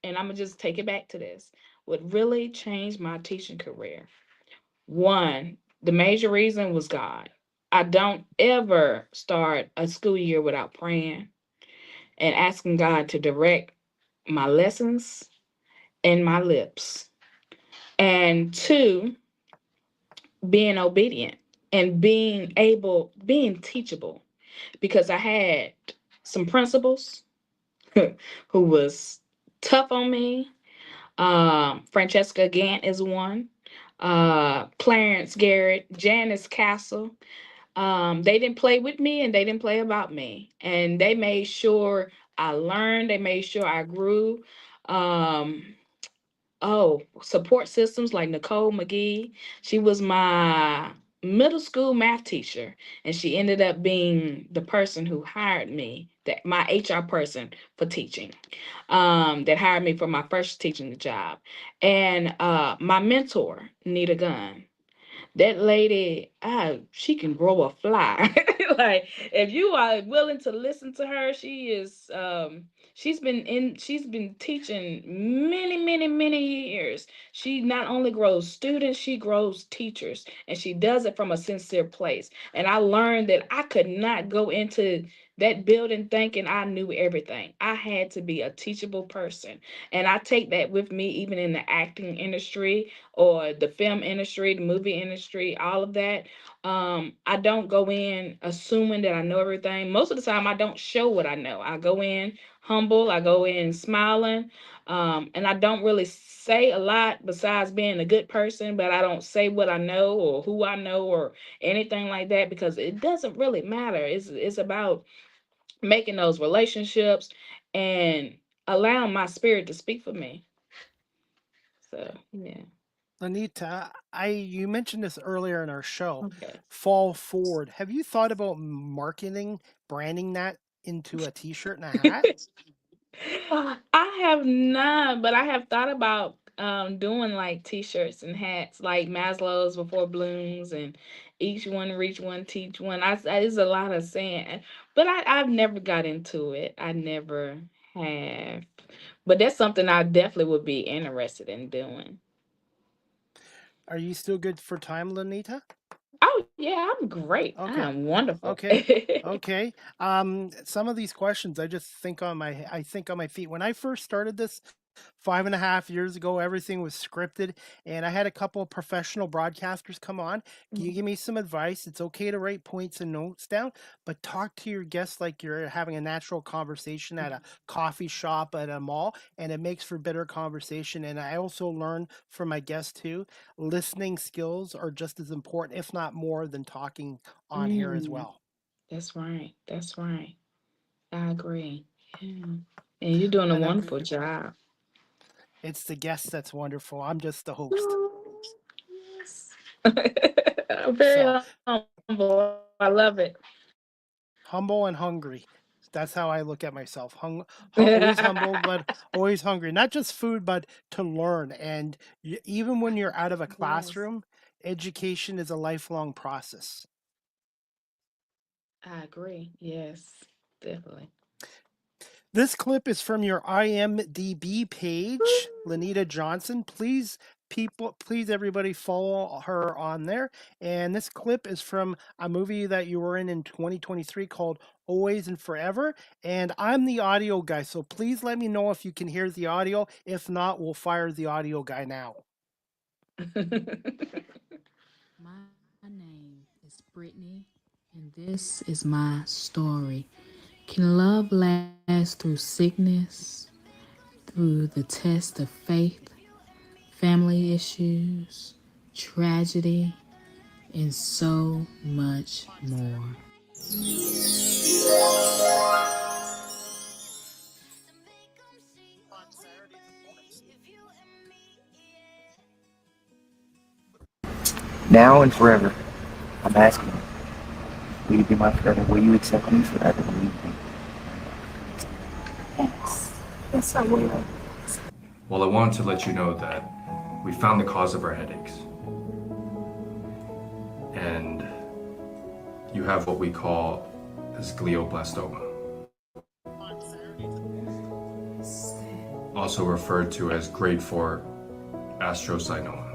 And I'm gonna just take it back to this. What really changed my teaching career? One, the major reason was God. I don't ever start a school year without praying and asking God to direct my lessons and my lips. And 2, being obedient and being teachable because I had some principals who was tough on me. Francesca Gant is one. Clarence Garrett, Janice Castle. They didn't play with me and they didn't play about me. And they made sure I learned, they made sure I grew. Um, Support systems like Nicole McGee. She was my middle school math teacher, and she ended up being the person who hired me, that my HR person for teaching, that hired me for my first teaching job. And my mentor, Nita Gunn, that lady, she can grow a fly. Like if you are willing to listen to her, she's been teaching many years. She not only grows students, she grows teachers, and she does it from a sincere place. And I learned that I could not go into that building thinking I knew everything. I had to be a teachable person. And I take that with me even in the acting industry or the film industry, the movie industry, all of that. I don't go in assuming that I know everything. Most of the time, I don't show what I know. I go in humble, I go in smiling, and I don't really say a lot besides being a good person, but I don't say what I know or who I know or anything like that because it doesn't really matter. It's about making those relationships and allowing my spirit to speak for me. So, yeah. LaNita, I you mentioned this earlier in our show. Okay. Fall forward. Have you thought about marketing, branding that into a t-shirt and a hat? I have not, but I have thought about doing like t-shirts and hats, like Maslow's before blooms and each one reach one, teach one. It's a lot of saying, but I've never got into it. I never have, but that's something I definitely would be interested in doing. Are you still good for time, LaNita? Oh yeah, I'm great. I Okay. am wonderful. Okay. Okay. Some of these questions I just think on my feet. When I first started this 5.5 years ago, everything was scripted, and I had a couple of professional broadcasters come on. Can you give me some advice? It's okay to write points and notes down, but talk to your guests like you're having a natural conversation at a coffee shop at a mall, and it makes for better conversation. And I also learn from my guests too, listening skills are just as important, if not more, than talking on here as Mm, well. that's right. That's right. I agree. Yeah. And you're doing a And wonderful job. it's the guest that's wonderful. I'm just the host. Oh, yes. I'm So very humble. I love it. humble and hungry. That's how I look at myself. Always humble, but always hungry. Not just food, but to learn. And even when you're out of a Yes, classroom, education is a lifelong process. I agree. Yes, definitely. This clip is from your IMDb page, LaNita Johnson. Please, everybody, follow her on there. And this clip is from a movie that you were in 2023 called Always and Forever. And I'm the audio guy, so please let me know if you can hear the audio. If not, we'll fire the audio guy now. My name is Brittany, and this is my story. Can love last through sickness, through the test of faith, family issues, tragedy, and so much more? Now and forever, I'm asking you, will you be my friend? Will you accept me forever? Will you be? Yes. Yes, I will. Well, I wanted to let you know that we found the cause of our headaches. And you have what we call as glioblastoma, also referred to as grade 4 astrocytoma,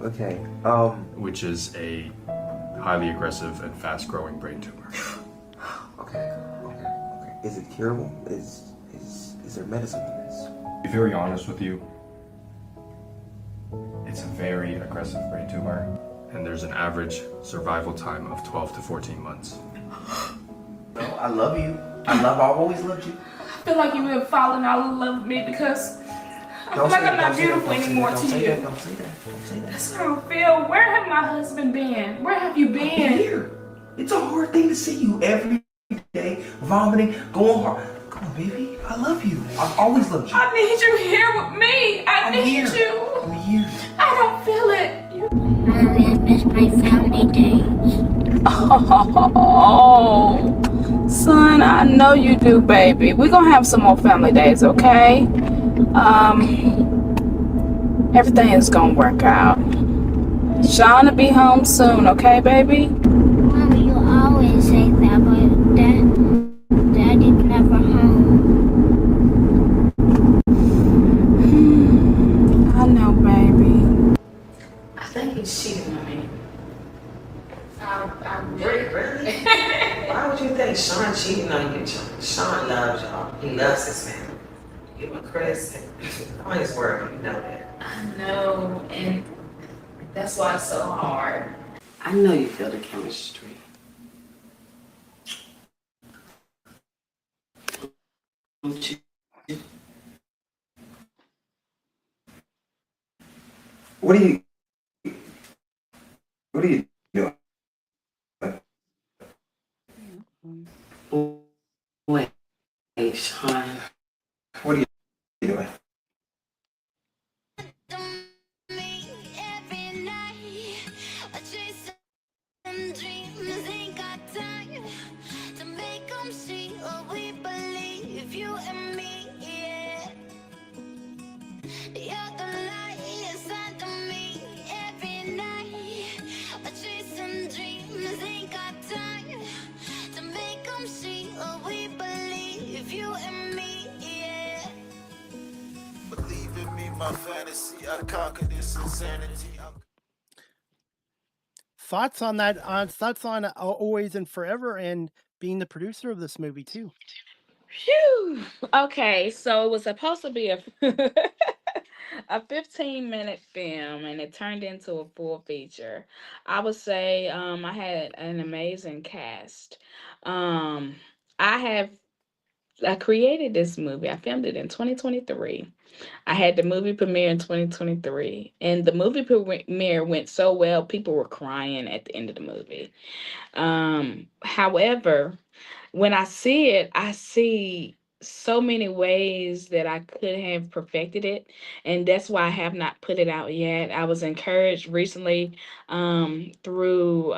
Okay. which is a highly aggressive and fast-growing brain tumor. Okay. Is it curable? Is there medicine for this? To be very honest with you, it's a very aggressive brain tumor, and there's an average survival time of 12 to 14 months. No, I love you. I've always loved you. I feel like you've been falling out of love with me because I feel like I'm not beautiful anymore to you. Don't say that. That's how I feel. Where have my husband been? Where have you been? Here. It's a hard thing to see you every day, vomiting, going hard. Come on, baby. I love you. I've always loved you. I need you here with me. I need here. you. I'm here. I don't feel it. I miss my family days. Oh, son, I know you do, baby. We're gonna have some more family days, okay? Everything is gonna work out. Sean will be home soon, okay, baby? Mama, you always say that, but Daddy's never home. I know, baby. I think he's cheating on me. Really? Why would you think Sean cheating on you? Sean loves y'all. He loves his family. You and Chris, on his word, you know that. I know, and that's why it's so hard. I know you feel the chemistry. Don't you? What are you doing? Wait, Sean. What are you doing? My fantasy, I conquer this insanity. Thoughts on that? Thoughts on Always and Forever and being the producer of this movie too? Phew. Okay, so it was supposed to be a a 15-minute film, and it turned into a full feature. I would say I had an amazing cast. Um, I have I created this movie. I filmed it in 2023. I had the movie premiere in 2023, and the movie premiere went so well, people were crying at the end of the movie. However, when I see it, I see so many ways that I could have perfected it, and that's why I have not put it out yet. I was encouraged recently through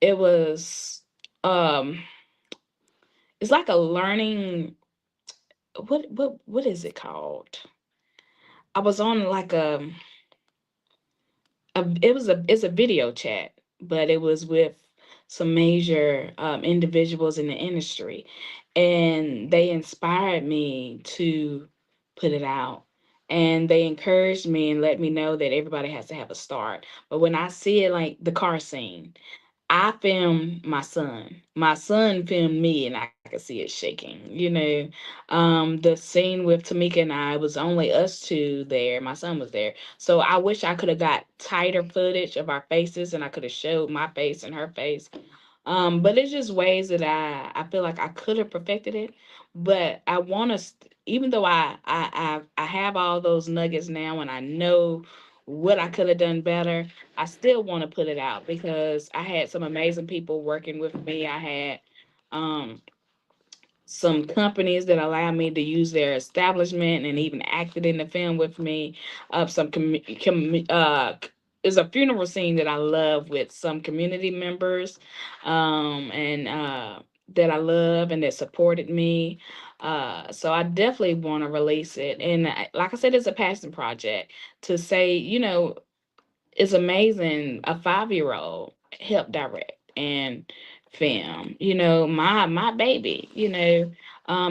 it was um it's like a learning, what is it called? I was on like it's a video chat, but it was with some major individuals in the industry, and they inspired me to put it out. And they encouraged me and let me know that everybody has to have a start. But when I see it, like the car scene, I filmed my son. My son filmed me, and I could see it shaking. The scene with Tamika and I was only us two there. My son was there, so I wish I could have got tighter footage of our faces, and I could have showed my face and her face. But it's just ways that I feel like I could have perfected it, but I want to. Even though I have all those nuggets now, and I know what I could have done better, I still want to put it out because I had some amazing people working with me. I had um some companies that allow me to use their establishment and even acted in the film with me. Some Is a funeral scene that I love with some community members, and that I love and that supported me. So I definitely want to release it. And like I said, it's a passion project to say, it's amazing a 5-year-old helped direct and film, my baby,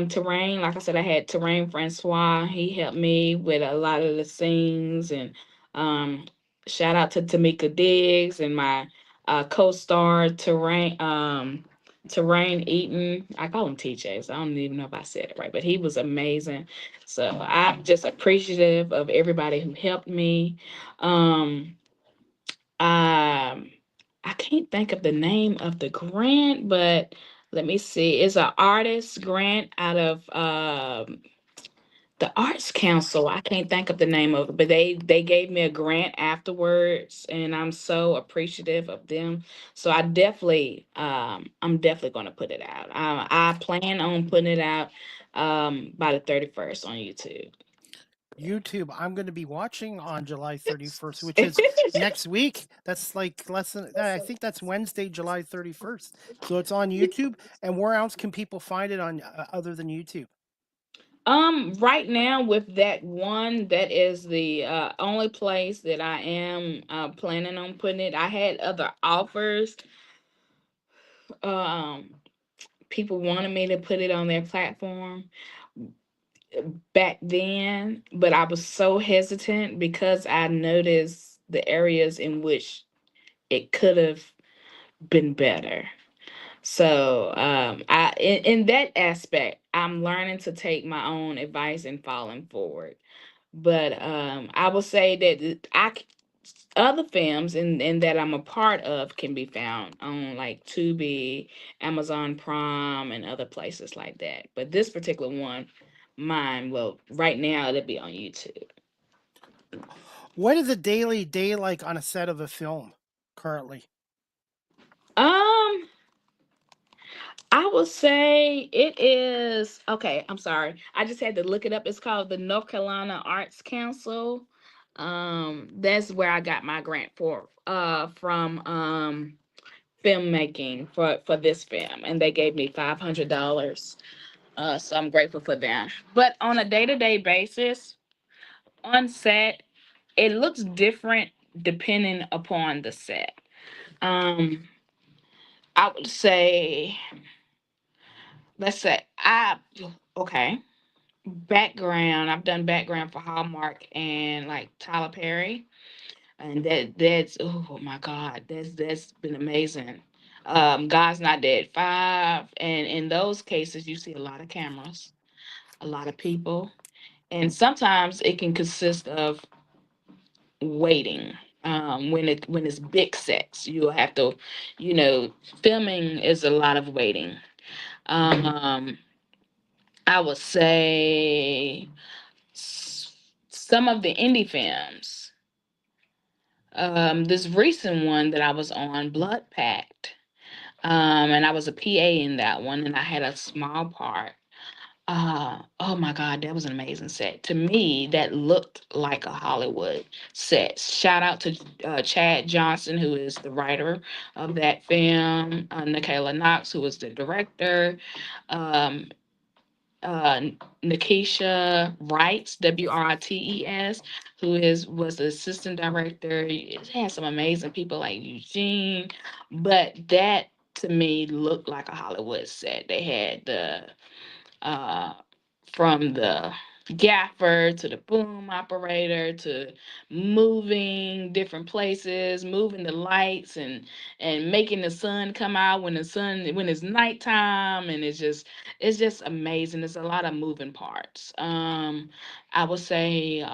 Terrain. Like I said, I had Terrain Francois. He helped me with a lot of the scenes. And um shout out to Tamika Diggs and my co-star Terrain Eaton. I call him TJ, so I don't even know if I said it right, but he was amazing. So I'm just appreciative of everybody who helped me. um um, I can't think of the name of the grant, but let me see. It's an artist grant out of the Arts Council. I can't think of the name of it, but they gave me a grant afterwards, and I'm so appreciative of them. So I'm definitely going to put it out. I plan on putting it out by the 31st on YouTube. YouTube, I'm going to be watching on July 31st, which is next week. That's like less than, I think that's Wednesday, July 31st. So it's on YouTube. And where else can people find it on other than YouTube? Right now with that one, that is the only place that I am planning on putting it. I had other offers. Um, People wanted me to put it on their platform back then, but I was so hesitant because I noticed the areas in which it could have been better. So, in that aspect, I'm learning to take my own advice and falling forward. But I will say that other films and that I'm a part of can be found on like Tubi, Amazon Prime, and other places like that. But this particular one, mine, well, right now it'll be on YouTube. What is a daily day like on a set of a film currently? Um, I would say it is okay. I'm sorry, I just had to look it up. It's called the North Carolina Arts Council. That's where I got my grant for from filmmaking for this film, and they gave me $500. So I'm grateful for that. But on a day-to-day basis on set, it looks different depending upon the set. um I would say, let's say I okay, background. I've done background for Hallmark and like Tyler Perry, and that's oh my god, that's been amazing. God's Not Dead 5. And in those cases, you see a lot of cameras, a lot of people. And sometimes it can consist of waiting. When it's big sets, you'll have to, you know, filming is a lot of waiting. Um, I would say some of the indie films. This recent one that I was on, Blood Pact, and I was a PA in that one, and I had a small part. Oh my God, that was an amazing set. To me, that looked like a Hollywood set. Shout out to Chad Johnson, who is the writer of that film, Nikayla Knox, who was the director, um, uh, Nikisha Wrights, Writes, who was the assistant director. It had some amazing people like Eugene, but that to me looked like a Hollywood set. They had the uh, from the gaffer to the boom operator to moving different places, moving the lights and making the sun come out when it's nighttime, and it's just amazing. There's a lot of moving parts. I would say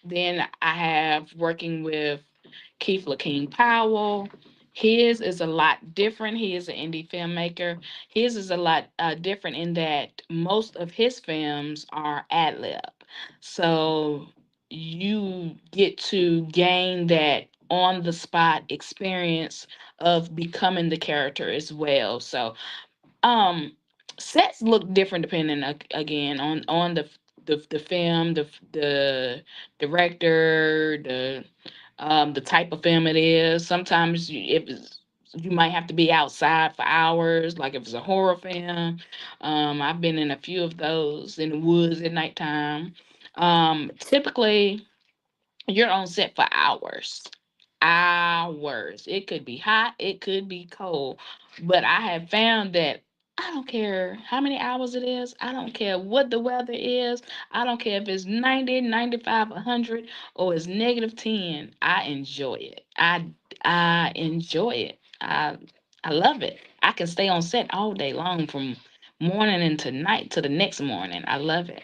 then I have working with Keith LaKing Powell. His is a lot different. He is an indie filmmaker. His is a lot different in that most of his films are ad lib. So you get to gain that on the spot experience of becoming the character as well. So um, sets look different depending again on the film, the director, the type of film it is. Sometimes you might have to be outside for hours, like if it's a horror film. I've been in a few of those in the woods at nighttime. Typically you're on set for hours. Hours. It could be hot, it could be cold. But I have found that I don't care how many hours it is. I don't care what the weather is. I don't care if it's 90, 95, 100, or it's -10. I enjoy it. I enjoy it. I love it. I can stay on set all day long from morning into night to the next morning. I love it.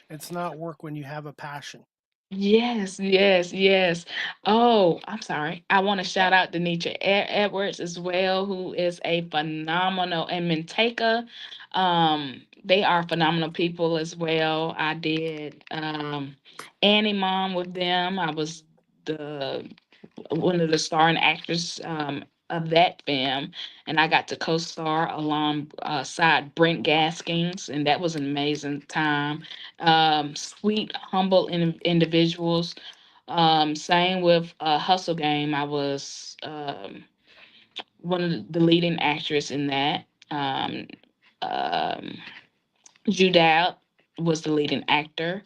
It's not work when you have a passion. Yes, yes, yes. Oh, I'm sorry. I want to shout out Denisha Edwards as well, who is a phenomenal, and Mintaka. They are phenomenal people as well. I did Annie Mom with them. I was the one of the starring actors of that film, and I got to co-star alongside Brent Gaskins, and that was an amazing time. Sweet, humble individuals. Same with Hustle Game. I was one of the leading actress in that. Um, Judao was the leading actor.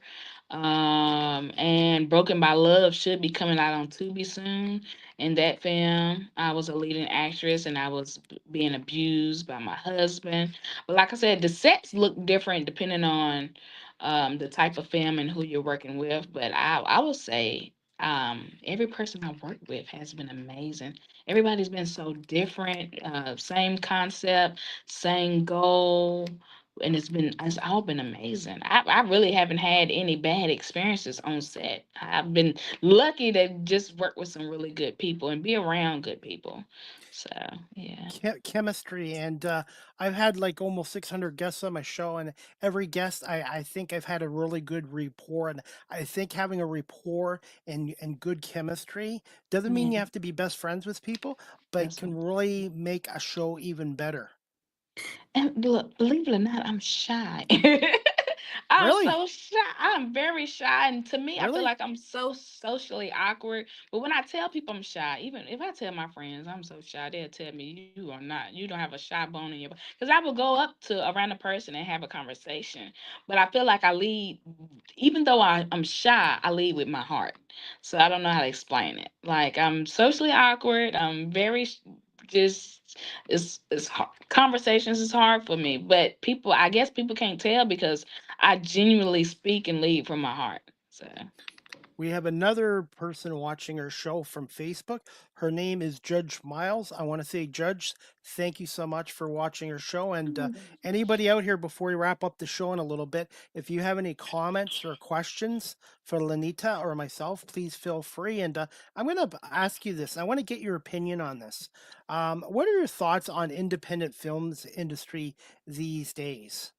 And Broken by Love should be coming out on Tubi soon. In that film, I was a leading actress and I was being abused by my husband. But like I said, the sets look different depending on the type of film and who you're working with. But I will say every person I've worked with has been amazing. Everybody's been so different, same concept, same goal, and it's all been amazing. I really haven't had any bad experiences on set. I've been lucky to just work with some really good people and be around good people. So yeah. Chemistry, and I've had like almost 600 guests on my show, and every guest I think I've had a really good rapport, and I think having a rapport and good chemistry doesn't mean you Yeah, have to be best friends with people, but that's right. can really make a show even better. And look, believe it or not, I'm shy. I'm Really? so shy. I'm very shy. And to me, I feel Really? like I'm so socially awkward. But when I tell people I'm shy, even if I tell my friends I'm so shy, they'll tell me you are not. You don't have a shy bone in your body. Because I will go up to a random person and have a conversation. But I feel like I lead, even though I'm shy, I lead with my heart. So I don't know how to explain it. Like I'm socially awkward. I'm very just it's hard. Conversations is hard for me, but people, I guess people can't tell because I genuinely speak and lead from my heart. So We have another person watching our show from Facebook. Her name is Judge Miles. I want to say, Judge, thank you so much for watching our show. And anybody out here, before we wrap up the show in a little bit, if you have any comments or questions for LaNita or myself, please feel free. And I'm going to ask you this. I want to get your opinion on this. What are your thoughts on independent films industry these days?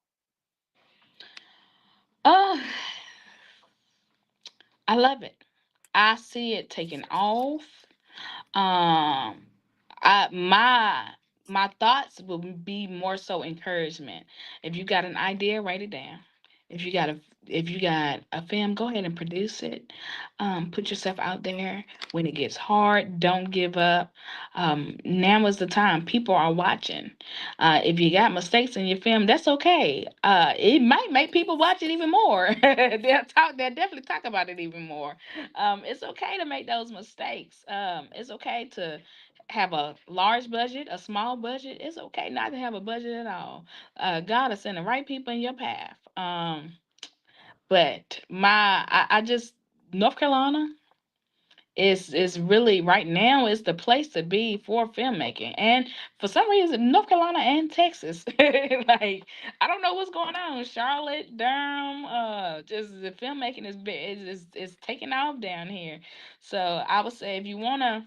Uh, I love it. I see it taking off. Um, my thoughts will be more so encouragement. If you got an idea, write it down. If you got a if you got a film, go ahead and produce it. Put yourself out there. When it gets hard, don't give up. Now is the time. People are watching. If you got mistakes in your film, that's okay. It might make people watch it even more. They'll definitely talk about it even more. It's okay to make those mistakes. It's okay to have a large budget, a small budget. It's okay not to have a budget at all. God is sending the right people in your path. But I just North Carolina is really right now is the place to be for filmmaking, and for some reason North Carolina and Texas. Like I don't know what's going on. Charlotte, Durham, just the filmmaking is taking off down here. So I would say if you wanna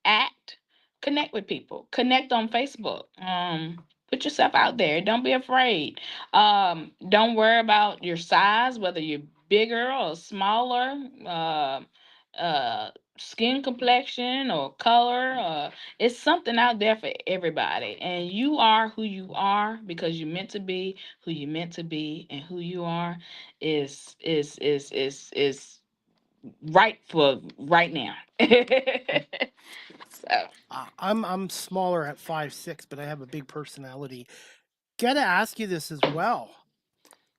act, connect with people, connect on Facebook. Put yourself out there. Don't be afraid. Don't worry about your size, whether you're bigger or smaller, uh, skin complexion or color. It's something out there for everybody, and you are who you are because you're meant to be who you're meant to be, and who you are is right for right now. So. I'm smaller at 5'6", but I have a big personality. Gotta ask you this as well.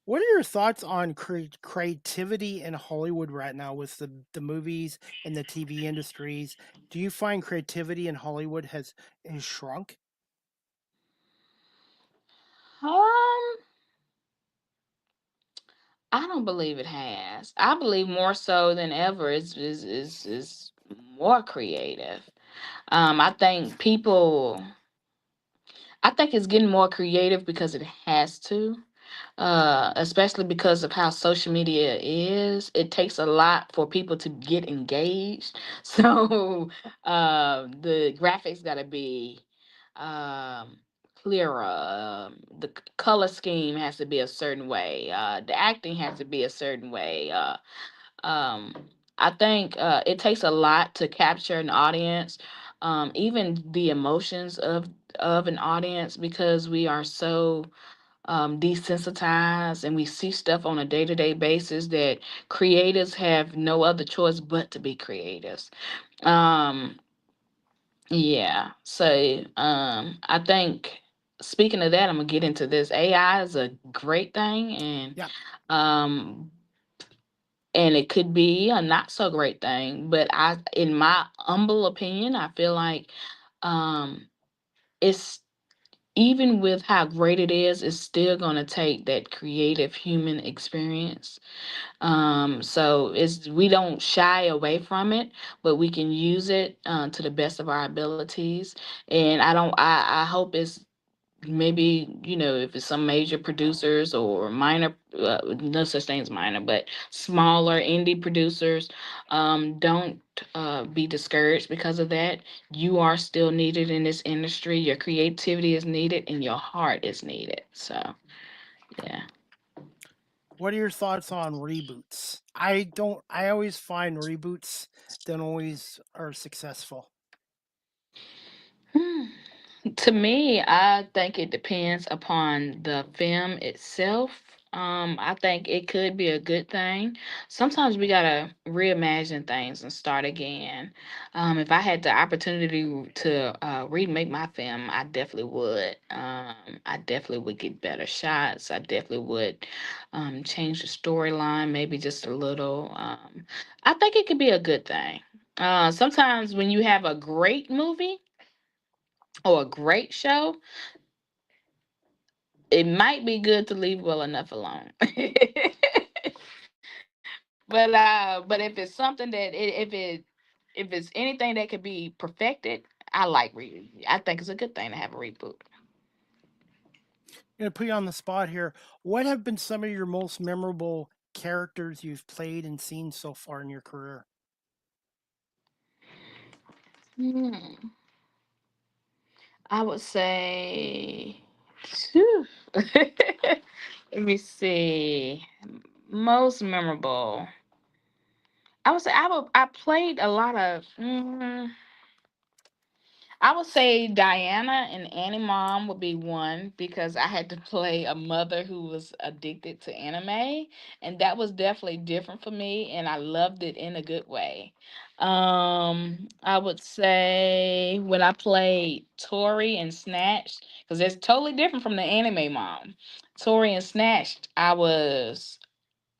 What are your thoughts on creativity in Hollywood right now with the movies and the TV industries? Do you find creativity in Hollywood has shrunk? Um, I don't believe it has. I believe more so than ever is more creative. I think I think it's getting more creative because it has to. Especially because of how social media is. It takes a lot for people to get engaged. So the graphics got to be um, clearer. The color scheme has to be a certain way. The acting has to be a certain way. Um, I think it takes a lot to capture an audience, even the emotions of an audience, because we are so desensitized and we see stuff on a day-to-day basis that creators have no other choice but to be creators. um yeah, so I think, speaking of that, I'm gonna get into this. AI is a great thing, Yeah. um and it could be a not so great thing, but I in my humble opinion, I feel like um it's, even with how great it is, it's still going to take that creative human experience. So it's, we don't shy away from it, but we can use it to the best of our abilities. And I don't. I hope it's, maybe, if it's some major producers or minor, no such thing as minor, but smaller indie producers, don't be discouraged because of that. You are still needed in this industry. Your creativity is needed and your heart is needed. So yeah. What are your thoughts on reboots? I always find reboots don't always are successful. Hmm. To me, I think it depends upon the film itself. I think it could be a good thing. Sometimes we gotta reimagine things and start again. If I had the opportunity to remake my film, I definitely would. I definitely would get better shots. I definitely would change the storyline, maybe just a little. I think it could be a good thing. Sometimes when you have a great movie or a great show, it might be good to leave well enough alone. But if it's something that if it's anything that could be perfected, I like I think it's a good thing to have a reboot. I'm gonna put you on the spot here. What have been some of your most memorable characters you've played and seen so far in your career? Hmm. I would say, phew. Let me see. Most memorable. I would say I played a lot of. I would say Diana and Annie Mom would be one because I had to play a mother who was addicted to anime, and that was definitely different for me, and I loved it in a good way. I would say when I played Tori and Snatched, because it's totally different from the anime mom. Tori and Snatched, I was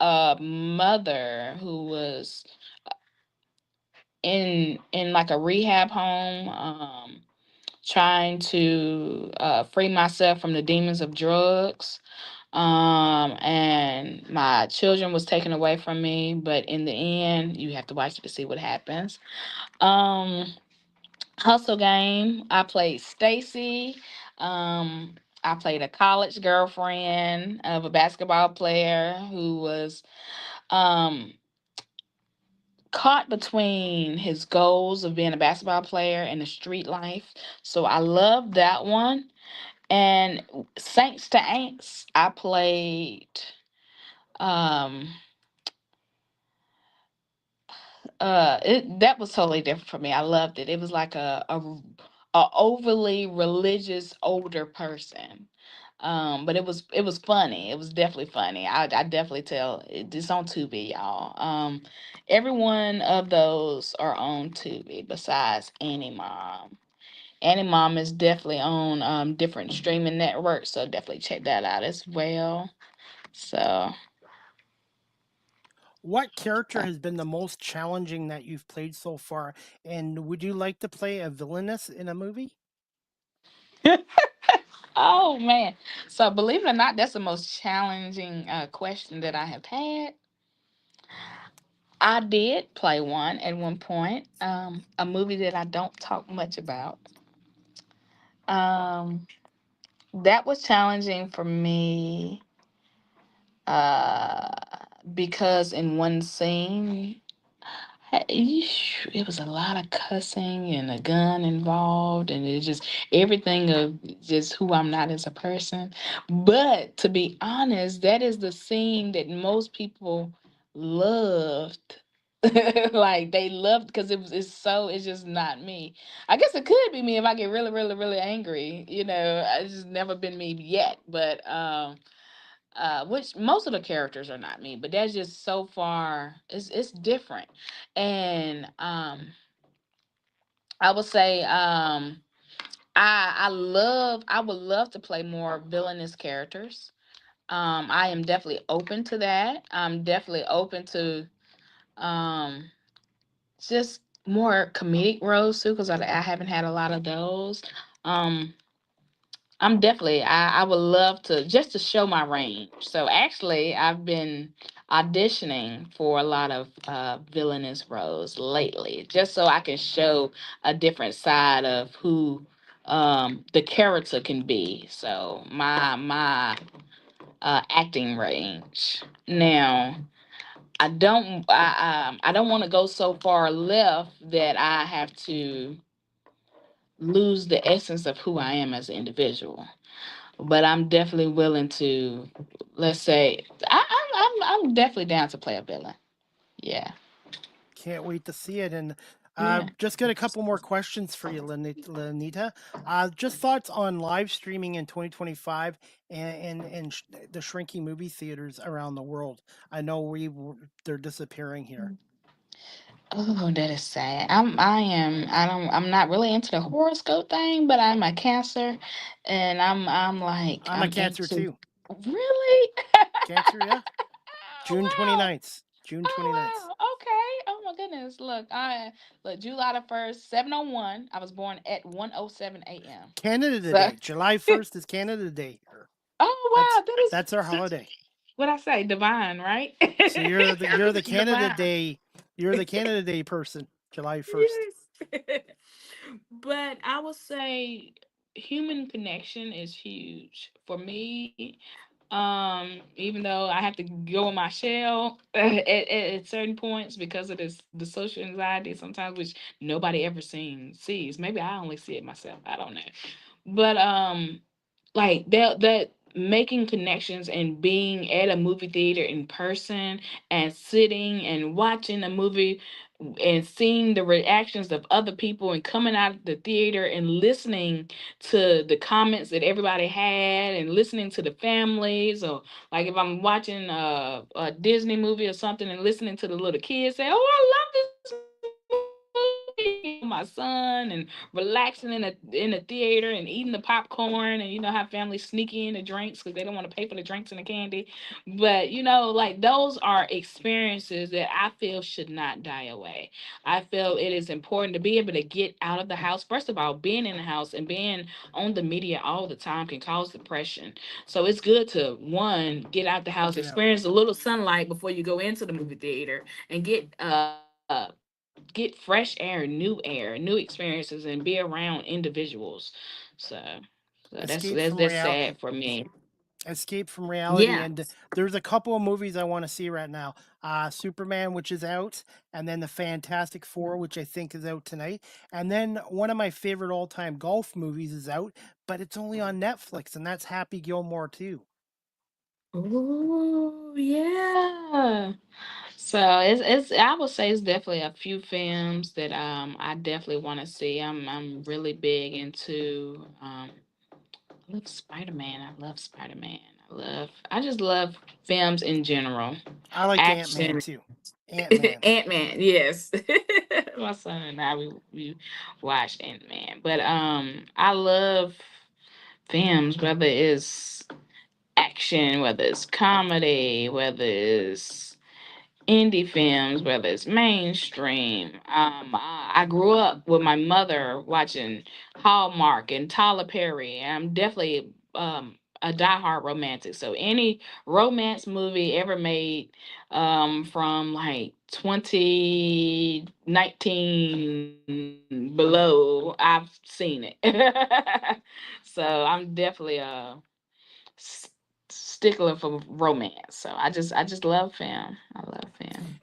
a mother who was in like a rehab home. Trying to free myself from the demons of drugs. And my children was taken away from me, but in the end, you have to watch it to see what happens. Um, Hustle Game, I played Stacy. I played a college girlfriend of a basketball player who was um, caught between his goals of being a basketball player and the street life. So I love that one. And Saints to Aints, I played um it that was totally different for me. I loved it. It was like a overly religious older person. But it was funny. It was definitely funny. I definitely tell it's on Tubi, y'all. Every one of those are on Tubi besides Annie Mom. Annie Mom is definitely on different streaming networks, so definitely check that out as well. So, What character has been the most challenging that you've played so far? And would you like to play a villainess in a movie? oh man, so believe it or not, that's the most challenging question that I have had. I did play one at one point, a movie that I don't talk much about. Um, that was challenging for me uh, because in one scene, it was a lot of cussing and a gun involved, and it just everything of just who I'm not as a person. But to be honest, that is the scene that most people loved. Like they loved because it's just not me. I guess it could be me if I get really, really, really angry. It's just never been me yet. But which most of the characters are not me, but that's just so far it's different. And I would say I would love to play more villainous characters. I am definitely open to that. I'm definitely open to um just more comedic roles too, because I haven't had a lot of those. Um I would love to just to show my range. So actually I've been auditioning for a lot of villainous roles lately, just so I can show a different side of who the character can be. So my acting range. Now I don't want to go so far left that I have to lose the essence of who I am as an individual, but I'm definitely willing to, let's say, I'm definitely down to play a villain. Yeah, Can't wait to see it. And yeah. just got a couple more questions for you, Lanita. Just thoughts on live streaming in 2025 and the shrinking movie theaters around the world. I know they're disappearing here. Oh, that is sad. I'm not really into the horoscope thing, but I'm a Cancer, and I'm a I'm Cancer into too. really. Cancer, yeah. June Wow. 29th. June Oh 29th. wow. Okay. Oh my goodness. Look, July the 1st, 7:01. I was born at 1:07 a.m. Canada So Day. July 1st is Canada Day here. oh That's wow, that is that's our holiday. What I say, divine, right? So you're the Canada Divine. Day person, July 1st. Yes. But I would say human connection is huge for me. Even though I have to go in my shell at certain points because of the social anxiety sometimes, which nobody ever sees. Maybe I only see it myself. I don't know. But like that making connections and being at a movie theater in person and sitting and watching a movie and seeing the reactions of other people and coming out of the theater and listening to the comments that everybody had and listening to the families, or like if I'm watching a Disney movie or something and listening to the little kids say, "Oh, I love this movie," my son, and relaxing in the theater and eating the popcorn, and you know how families sneak in the drinks because they don't want to pay for the drinks and the candy. But you know, like those are experiences that I feel should not die away. I feel it is important to be able to get out of the house. First of all, being in the house and being on the media all the time can cause depression. So it's good to one, get out the house, Yeah. experience a little sunlight before you go into the movie theater, and get fresh air, new experiences, and be around individuals. So, Escape that's from real sad for me. Escape from reality. Yeah. And there's a couple of movies I want to see right now. Superman, which is out, and then the Fantastic Four, which I think is out tonight. And then one of my favorite all-time golf movies is out, but it's only on Netflix, and that's Happy Gilmore too. Oh, yeah. So it's I would say it's definitely a few films that I definitely want to see. I'm really big into I love Spider-Man. I love Spider-Man. I just love films in general. I like Ant-Man Action. too. Ant-Man. Ant-Man, yes. My son and I we watched Ant-Man. But I love films, whether it's action, whether it's comedy, whether it's indie films, whether it's mainstream. I grew up with my mother watching Hallmark and Tyler Perry. And I'm definitely a diehard romantic. So any romance movie ever made from like 2019 below, I've seen it. So I'm definitely s- stickler for romance. So I just love film. I love film.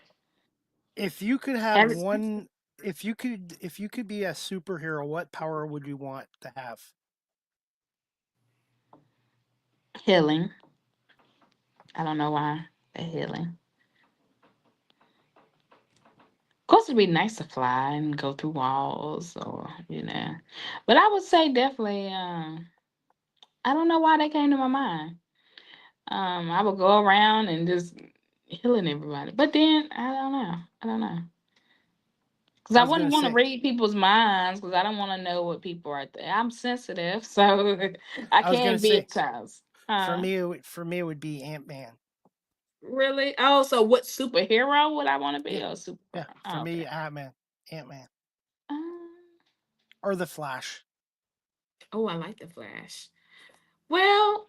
If you could have Every one, if you could be a superhero, what power would you want to have? healing. I don't know why the healing. Of course, it'd be nice to fly and go through walls, or but I would say definitely. I don't know why they came to my mind. I would go around and just healing everybody, but then I don't know. I don't know. Because I I was gonna wouldn't want to say, read people's minds because I don't want to know what people are. I'm sensitive, so I I was gonna can be say, at times. for me, for me, it would be Ant-Man. Really? Oh, so what superhero would I want to be? Yeah, Or super? yeah. For Oh, me, okay. Ant-Man, Um, or the Flash. oh, I like the Flash. Well,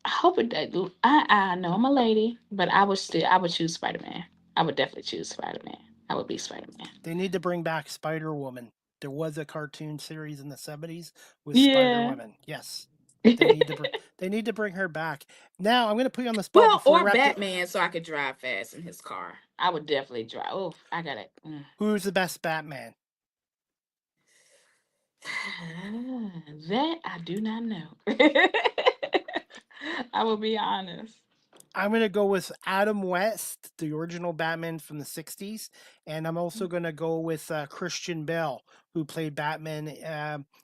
I hope it does. I know I'm a lady, but I would choose Spider Man. I would definitely choose Spider Man. I would be Spider Man. They need to bring back Spider Woman. There was a cartoon series in the 70s with Spider Yeah. Woman. Yes, they need to they need to bring her back. Now I'm going to put you on the spot Well, before we or wrap the. Batman, so I could drive fast in his car. I would definitely drive. Oh, I got it. Who's the best Batman? That I do not know. I will be honest. I'm going to go with Adam West, the original Batman from the 60s. And I'm also going to go with Christian Bale, who played Batman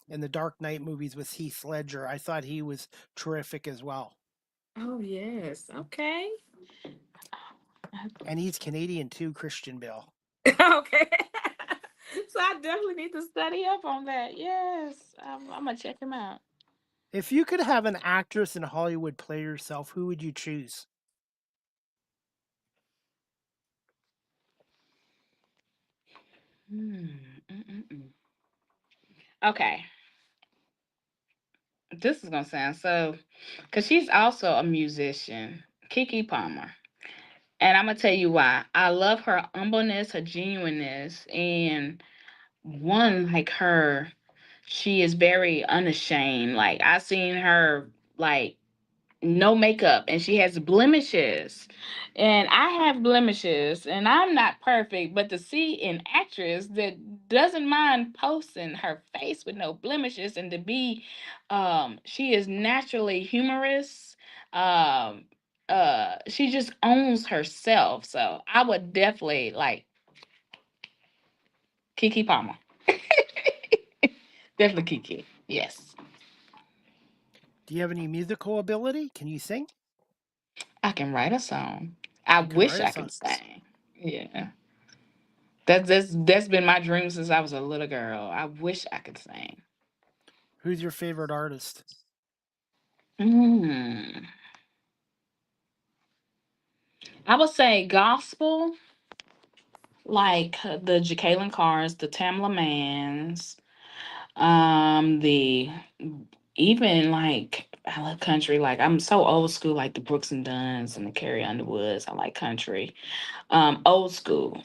in the Dark Knight movies with Heath Ledger. I thought he was terrific as well. Oh yes. Okay. And he's Canadian too, Christian Bale. Okay. So I definitely need to study up on that. Yes. I'm gonna check him out. If you could have an actress in Hollywood play yourself, who would you choose? Hmm. Mm-mm-mm. Okay. This is gonna sound so, because she's also a musician. Kiki Palmer. And I'm gonna tell you why. I love her humbleness, her genuineness, and one like her, she is very unashamed. Like I seen her like no makeup and she has blemishes. And I have blemishes and I'm not perfect, but to see an actress that doesn't mind posting her face with no blemishes and to be she is naturally humorous. Um she just owns herself. So I would definitely like Kiki Palmer. Definitely Kiki. Yes. Do you have any musical ability? Can you sing? I can write a song. I You can wish write a I song. could sing. Yeah. That's been my dream since I was a little girl. I wish I could sing. Who's your favorite artist? Mm. I would say gospel, like the Jacqueline Carrs, the Tamla Mans, the even like I love country. Like I'm so old school, like the Brooks and Dunns and the Carrie Underwoods. I like country. Old school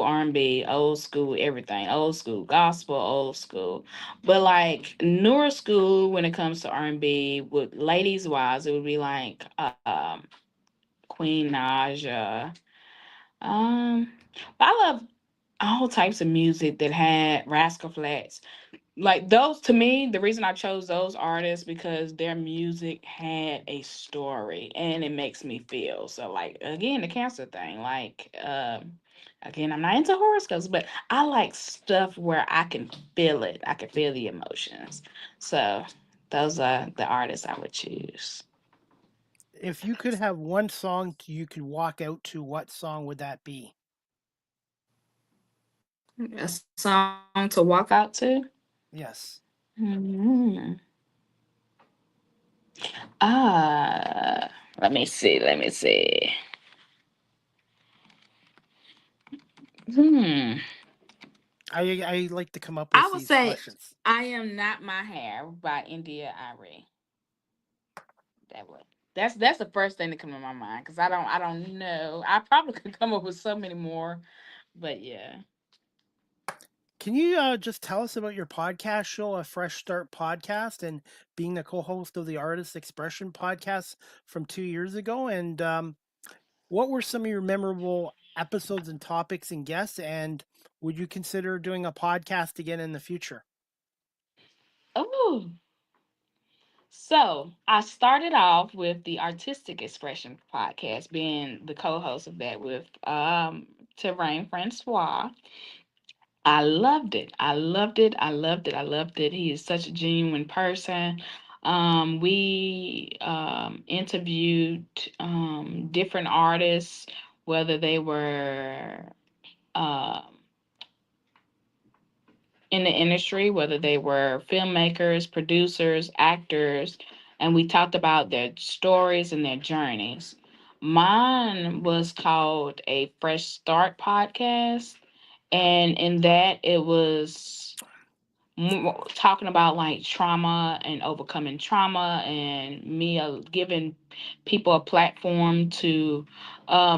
R&B, old school everything, old school gospel, old school. But like newer school when it comes to R&B, with ladies wise, it would be like Queen Naja. Um, I love all types of music that had Rascal Flats, like those. To me, the reason I chose those artists because their music had a story and it makes me feel so. Like again, the cancer thing, like again, I'm not into horoscopes, but I like stuff where I can feel it. I can feel the emotions. So those are the artists I would choose. If you could have one song you could walk out to, what song would that be? A song to walk out to. Yes. Hmm. Let me see. Let me see. Hmm. I like to come up I with would these say questions. I Am Not My Hair by India Ari. That would that's the first thing that come to my mind because I don't know. I probably could come up with so many more, but yeah. Can you just tell us about your podcast show, A Fresh Start Podcast, and being the co-host of the Artist Expression podcast from 2 years ago? And what were some of your memorable episodes and topics and guests? And would you consider doing a podcast again in the future? Oh, so I started off with the Artistic Expression podcast, being the co-host of that with Terrain Francois. I loved it. I loved it. I loved it. I loved it. He is such a genuine person. We interviewed different artists, whether they were um, in the industry, whether they were filmmakers, producers, actors, and we talked about their stories and their journeys. Mine was called a Fresh Start podcast, and in that it was talking about like trauma and overcoming trauma and me giving people a platform to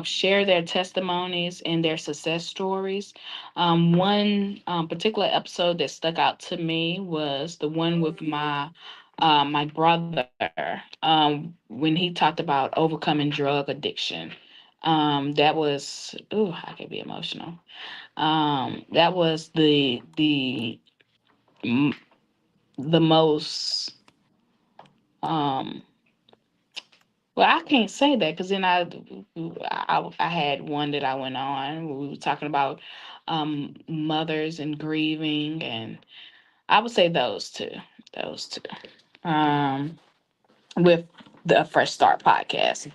share their testimonies and their success stories. One particular episode that stuck out to me was the one with my brother, when he talked about overcoming drug addiction. That was, ooh, I could be emotional. That was the most um well, I can't say that because then I had one that I went on. We were talking about mothers and grieving, and I would say those two, um, with the Fresh Start podcast.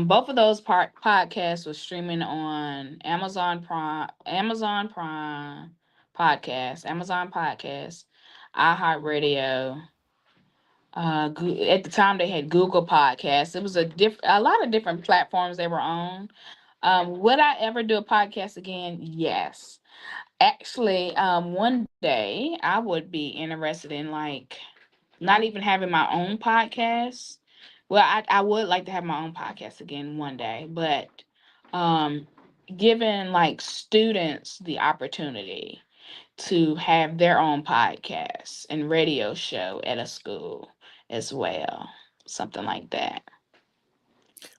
Both of those podcasts were streaming on Amazon Prime podcast, Amazon Podcast, iHeartRadio. At the time they had Google Podcasts. It was a lot of different platforms they were on. Would I ever do a podcast again? Yes. Actually, one day I would be interested in like not even having my own podcast, Well, I would like to have my own podcast again one day, but um, giving like students the opportunity to have their own podcast and radio show at a school as well, something like that.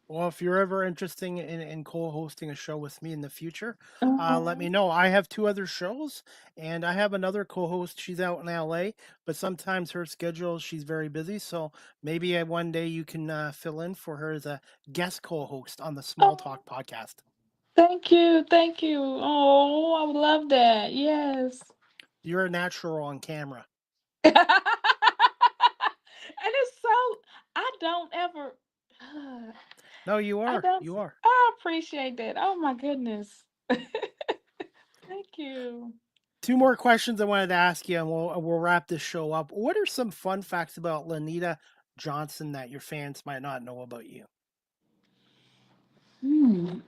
Well, if you're ever interested in co-hosting a show with me in the future, let me Mhm. know. I have two other shows, and I have another co-host. She's out in LA, but sometimes her schedule, she's very busy. So maybe one day you can fill in for her as a guest co-host on the Small Oh, Talk podcast. thank you, thank you. Oh, I would love that. Yes. You're a natural on camera. And it's so I don't ever No, you I are. don't You are. I appreciate that. Oh my goodness. Thank you. Two more questions I wanted to ask you, and we'll wrap this show up. What are some fun facts about LaNita Johnson that your fans might not know about you? Hmm.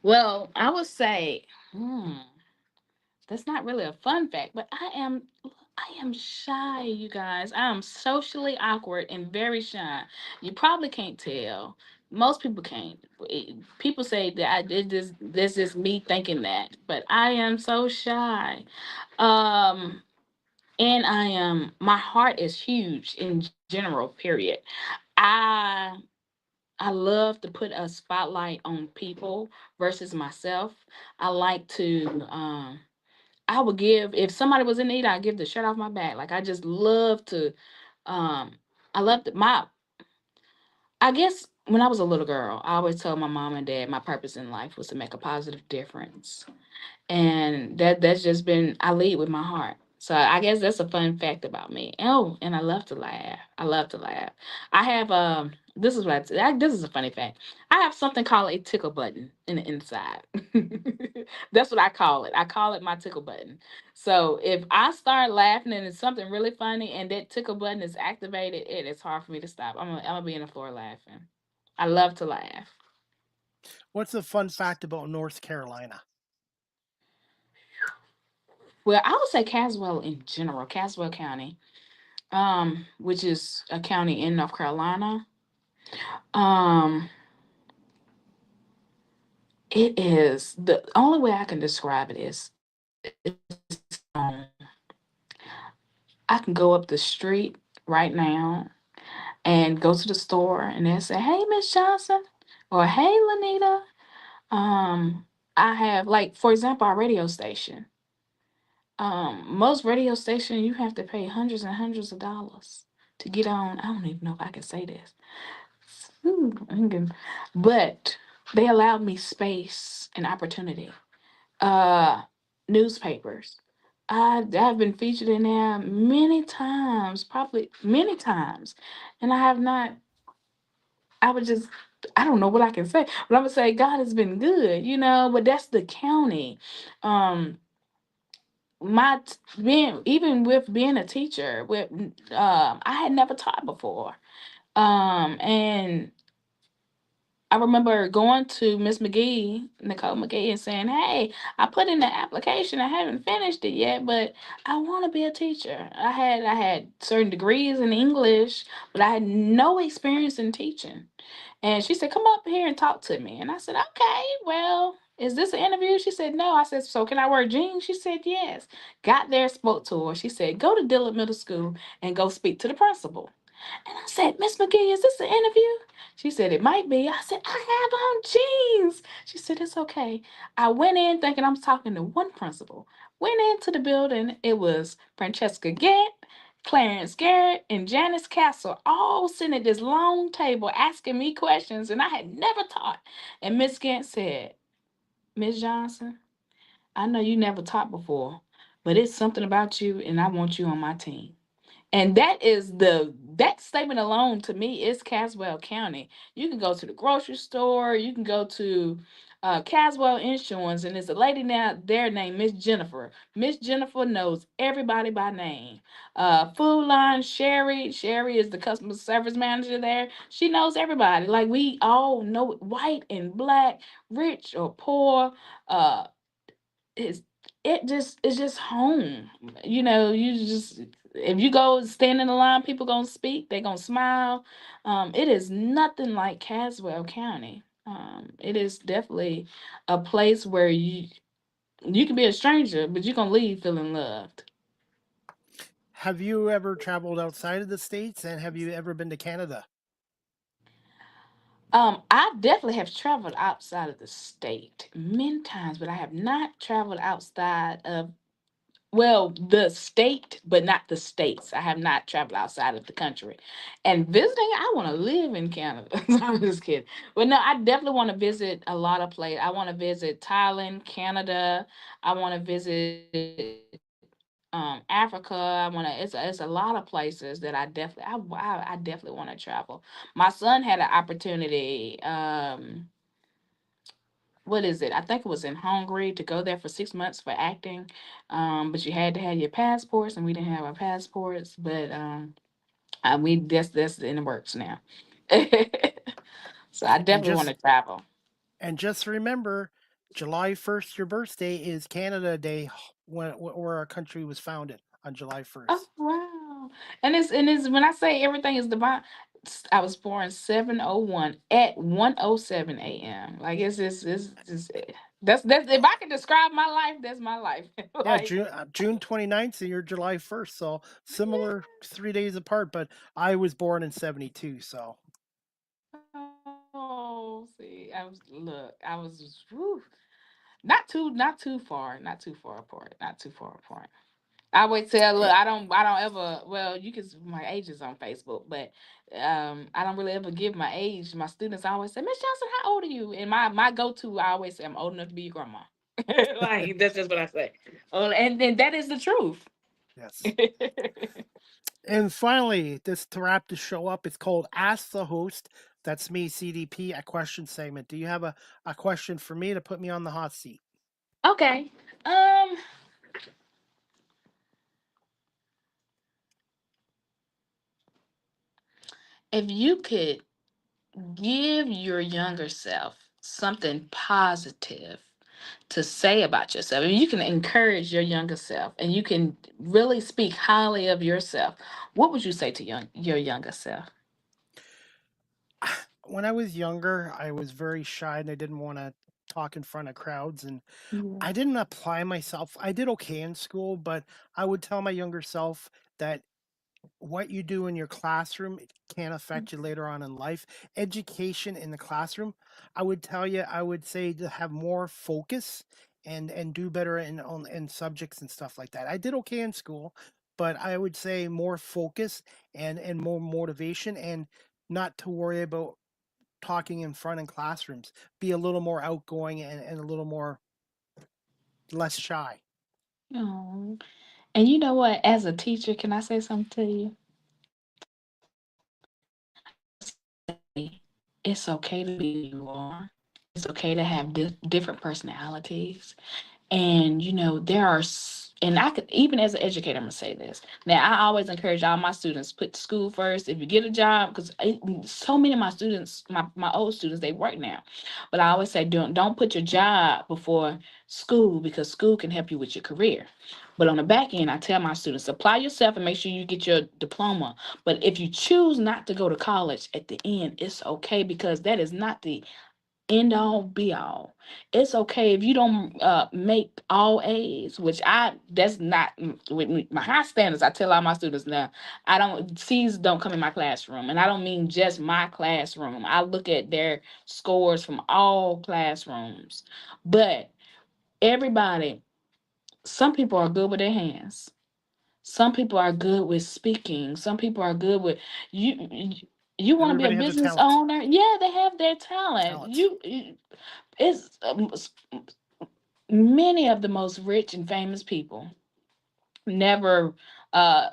Well, I would say, that's not really a fun fact, but I am shy, you guys. I am socially awkward and very shy. You probably can't tell. Most people can't. People say that I did this is me thinking that, but I am so shy. Um and I am my heart is huge in general, period. I I love to put a spotlight on people versus myself. I like to I would give if somebody was in need, I'd give the shirt off my back. Like I just love to um I love to, my I guess when I was a little girl, I always told my mom and dad my purpose in life was to make a positive difference. And that's just been I lead with my heart. So I guess that's a fun fact about me. Oh, and I love to laugh. I love to laugh. I have this is this is a funny fact. I have something called a tickle button in the inside. That's what I call it. I call it my tickle button. So if I start laughing and it's something really funny and that tickle button is activated, it is hard for me to stop. I'm gonna be in the floor laughing. I love to laugh. What's a fun fact about North Carolina? Well, I would say Caswell in general, Caswell County, which is a county in North Carolina. Um, it is the only way I can describe it is I can go up the street right now and go to the store and they'll say, "Hey, Miss Johnson," or "Hey, Lanita." Um, I have like, for example, our radio station. Most radio station you have to pay hundreds and hundreds of dollars to get on. I don't even know if I can say this. Ooh, but they allowed me space and opportunity. Uh, Newspapers. I've been featured in there many times, probably many times, and I have not. I would just. I don't know what I can say, but I'm gonna say God has been good, you know. But that's the county. Um, being even with being a teacher, with I had never taught before. And I remember going to Miss McGee, Nicole McGee, and saying, "Hey, I put in the application. I haven't finished it yet, but I want to be a teacher." I had certain degrees in English, but I had no experience in teaching. And she said, "Come up here and talk to me." And I said, "Okay, well, is this an interview?" She said, "No." I said, "So can I wear jeans?" She said, "Yes." Got there, spoke to her. She said, "Go to Dillard Middle School and go speak to the principal." And I said, "Miss McGee, is this an interview?" She said, "It might be." I said, "I have on jeans." She said, "It's okay." I went in thinking I'm talking to one principal. Went into the building. It was Francesca Gant, Clarence Garrett, and Janice Castle all sitting at this long table asking me questions, and I had never taught. And Miss Gant said, "Miss Johnson, I know you never taught before, but it's something about you, and I want you on my team." And that statement alone to me is Caswell County. You can go to the grocery store, you can go to Caswell Insurance, and there's a lady now there named Miss Jennifer. Miss Jennifer knows everybody by name. Food Line Sherry. Sherry is the customer service manager there. She knows everybody. Like we all know white and black, rich or poor. Uh, it's it just it's just home. You know, you just if you go stand in the line, people gonna speak, they gonna smile. It is nothing like Caswell County. It is definitely a place where you can be a stranger, but you're gonna leave feeling loved. Have you ever traveled outside of the States, and have you ever been to Canada? I definitely have traveled outside of the state many times, but I have not traveled outside of, well, the state, but not the states. I have not traveled outside of the country. And visiting, I want to live in Canada. I'm just kidding. But no, I definitely want to visit a lot of places. I want to visit Thailand, Canada. I want to visit Africa. I want to. It's a lot of places that I definitely want to travel. My son had an opportunity. What is it? I think it was in Hungary to go there for 6 months for acting. But you had to have your passports, and we didn't have our passports. But we that's in the works now. So I And definitely want just to travel. and just remember, July 1st, your birthday is Canada Day, where our country was founded on July Oh 1st. wow! And it's when I say everything is divine. I was born 7:01 at 1:07 a.m. Like it's just that's if I can describe my life, that's my life. Yeah, Like June 29th, and you're July 1st, so similar 3 days apart. But I was born in '72, so oh, see, I was whew, not too far apart, not too far apart. I always tell, look, eh, I don't ever. Well, you can my age is on Facebook, but I don't really ever give my age. My students always say, Miss Johnson, how old are you? And my go to, I always say, I'm old enough to be your grandma. Like that's just what I say. Oh, and then that is the truth. yes. And finally, this to wrap the show up, it's called Ask the Host. That's me, CDP, a question segment. Do you have a question for me to put me on the hot seat? Okay. Um, if you could give your younger self something positive to say about yourself, and you can encourage your younger self, and you can really speak highly of yourself, what would you say to your younger self? When I was younger, I was very shy and I didn't want to talk in front of crowds, and Yeah. I didn't apply myself. I did okay in school, but I would tell my younger self that what you do in your classroom can affect you later on in life. Education in the classroom, I would tell you, I would say to have more focus and do better in subjects and stuff like that. I did okay in school, but I would say more focus and more motivation, and not to worry about talking in front in classrooms. Be a little more outgoing and a little more less shy. Oh. And you know what? As a teacher, can I say something to you? It's okay to be who you are. It's okay to have different personalities. And there are, and I could, even as an educator, I'm gonna say this. Now, I always encourage all my students, put school first. If you get a job, because so many of my students, my old students, they work now. But I always say, don't put your job before school, because school can help you with your career. But on the back end, I tell my students, apply yourself and make sure you get your diploma. But if you choose not to go to college at the end, it's okay, because that is not the end all be all. It's okay if you don't make all A's, which that's not with my high standards. I tell all my students now, I don't C's don't come in my classroom, and I don't mean just my classroom. I look at their scores from all classrooms, but everybody. Some people are good with their hands. Some people are good with speaking. Some people are good with you. You want to be a Everybody has a business talent. owner? Yeah, they have their talent. Talent. It's many of the most rich and famous people never uh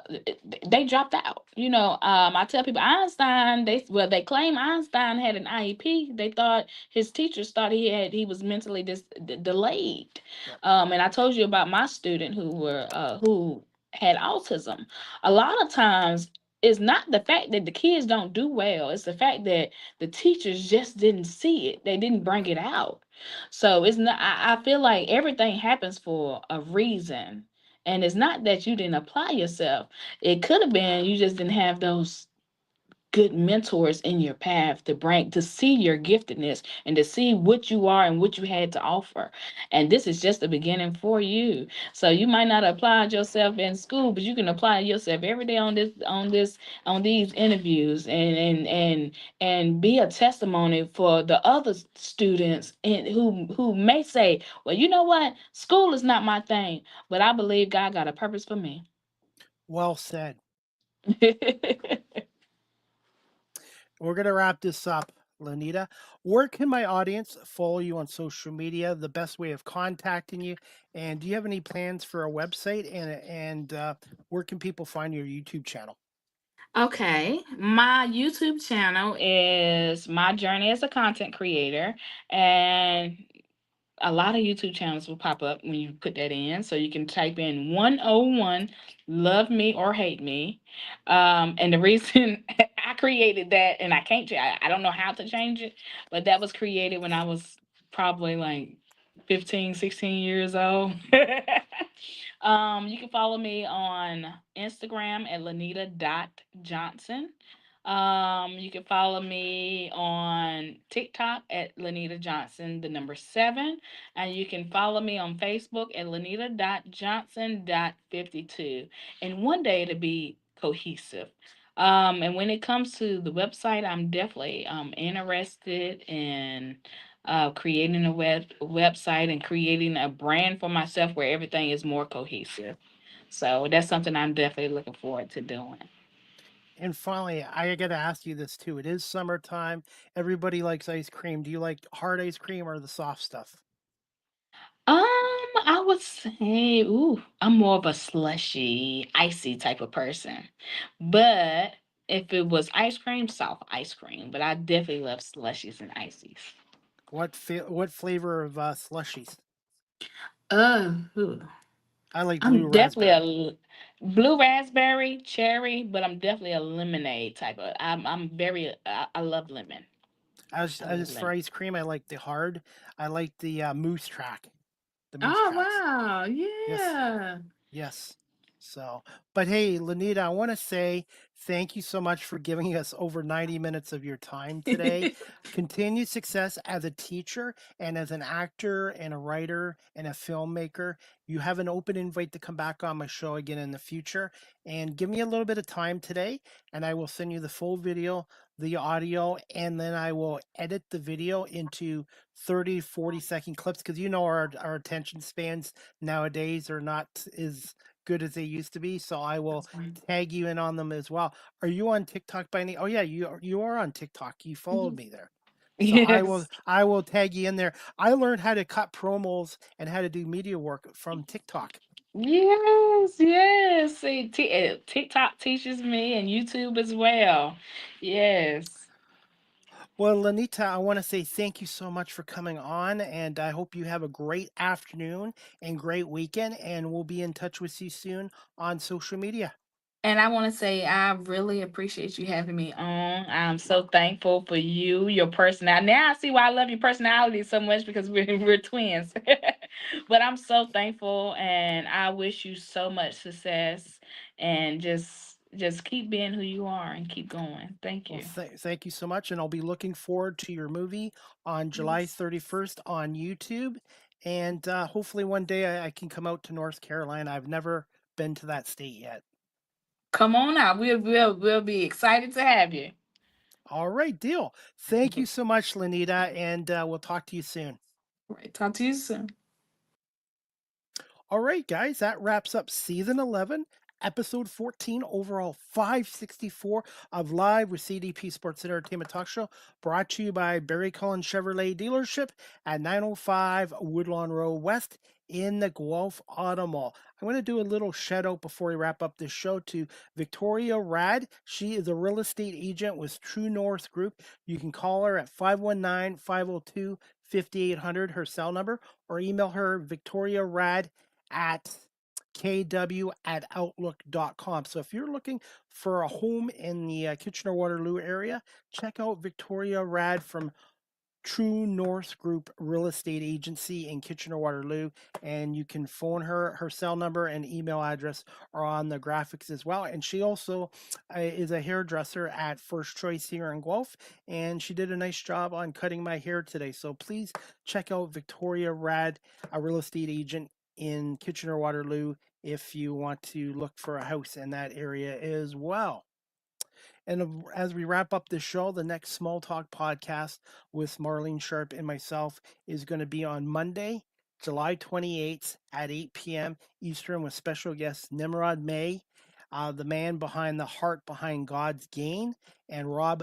they dropped out. I tell people Einstein, they claim Einstein had an IEP. They thought his teachers thought he was mentally delayed. Yep. And I told you about my student who had autism. A lot of times it's not the fact that the kids don't do well, it's the fact that the teachers just didn't see it, they didn't bring it out. So it's not, I feel like everything happens for a reason. And it's not that you didn't apply yourself. It could have been you just didn't have those good mentors in your path to see your giftedness and to see what you are and what you had to offer. And this is just the beginning for you. So you might not apply yourself in school, but you can apply yourself every day on these interviews and be a testimony for the other students who may say, well, you know what, school is not my thing, but I believe God got a purpose for me. Well said. We're going to wrap this up, LaNita. Where can my audience follow you on social media? The best way of contacting you, and do you have any plans for a website? And where can people find your YouTube channel? Okay, my YouTube channel is My Journey as a Content Creator, and a lot of YouTube channels will pop up when you put that in. So you can type in 101 Love Me or Hate Me. And the reason I created that, and I can't, I don't know how to change it, but that was created when I was probably like 15, 16 years old. You can follow me on Instagram at LaNita.Johnson. You can follow me on TikTok at LaNita Johnson, the number 7. And you can follow me on Facebook at LaNita.Johnson.52. And one day it'll be cohesive. And when it comes to the website, I'm definitely interested in creating a website and creating a brand for myself where everything is more cohesive. So that's something I'm definitely looking forward to doing. And finally, I got to ask you this too. It is summertime. Everybody likes ice cream. Do you like hard ice cream or the soft stuff? I would say, ooh, I'm more of a slushy, icy type of person. But if it was ice cream, soft ice cream. But I definitely love slushies and ices. What flavor of slushies? Ooh. I like blue I'm definitely raspberry. blue raspberry, cherry, but I'm definitely a lemonade type of. I'm very. I love lemon. I love As for lemon. ice cream, I like the hard. I like the moose track. The moose Oh tracks. wow! Yes. Yeah. Yes. So, but hey, LaNita, I want to say thank you so much for giving us over 90 minutes of your time today. Continued success as a teacher and as an actor and a writer and a filmmaker. You have an open invite to come back on my show again in the future. And give me a little bit of time today, and I will send you the full video, the audio, and then I will edit the video into 30, 40-second clips because you know our attention spans nowadays are not as good as they used to be. So I will That's fine. tag you in on them as well. Are you on TikTok by any? Oh yeah, you are on TikTok. You followed Mhm. me there. So Yes. I will tag you in there. I learned how to cut promos and how to do media work from TikTok. Yes. Yes. See, TikTok teaches me, and YouTube as well. Yes. Well, LaNita, I want to say thank you so much for coming on, and I hope you have a great afternoon and great weekend, and we'll be in touch with you soon on social media. And I want to say I really appreciate you having me on. I'm so thankful for you, your personality. Now I see why I love your personality so much because we're twins. But I'm so thankful, and I wish you so much success, and just keep being who you are and keep going. Thank Well, you. thank you so much, and I'll be looking forward to your movie on July Yes. 31st on YouTube, and hopefully one day I can come out to North Carolina. I've never been to that state yet. Come on out. We'll be excited to have you. All right, deal. Thank you so much, LaNita, and we'll talk to you soon. All right. Talk to you soon. All right, guys, that wraps up season 11, episode 14, overall 564 of Live with CDP Sports Entertainment Talk Show, brought to you by Barry Cullen Chevrolet Dealership at 905 Woodlawn Road West in the Guelph Auto Mall. I'm going to do a little shout out before we wrap up this show to Victoria Rad. She is a real estate agent with True North Group. You can call her at 519 502 5800, her cell number, or email her victoriarad at kw at outlook.com. So if you're looking for a home in the Kitchener Waterloo area, check out Victoria Rad from True North Group Real Estate Agency in Kitchener-Waterloo, and you can phone her. Her cell number and email address are on the graphics as well. And she also is a hairdresser at First Choice here in Guelph, and she did a nice job on cutting my hair today. So please check out Victoria Rad, a real estate agent in Kitchener-Waterloo, if you want to look for a house in that area as well. And as we wrap up the show, the next Small Talk podcast with Marlene Sharp and myself is going to be on Monday, July 28th at 8 p.m. Eastern with special guest Nimrod May, the man behind the heart behind God's Gain, and Rob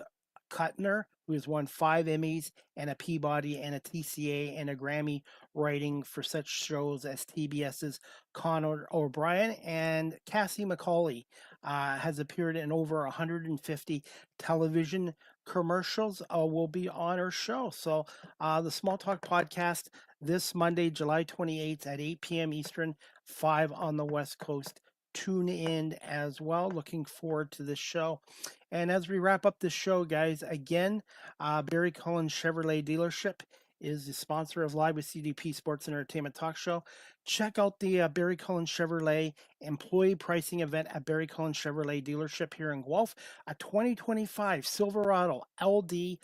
Kuttner, who has won 5 Emmys and a Peabody and a TCA and a Grammy writing for such shows as TBS's Conor O'Brien, and Cassie McCauley has appeared in over 150 television commercials, will be on our show. So the Small Talk podcast this Monday, July 28th at 8 p.m. Eastern, 5 on the West Coast. Tune in as well. Looking forward to this show. And as we wrap up this show, guys, again, Barry Cullen Chevrolet Dealership is the sponsor of Live with CDP Sports and Entertainment Talk Show. Check out the Barry Cullen Chevrolet employee pricing event at Barry Cullen Chevrolet Dealership here in Guelph. A 2025 Silverado LD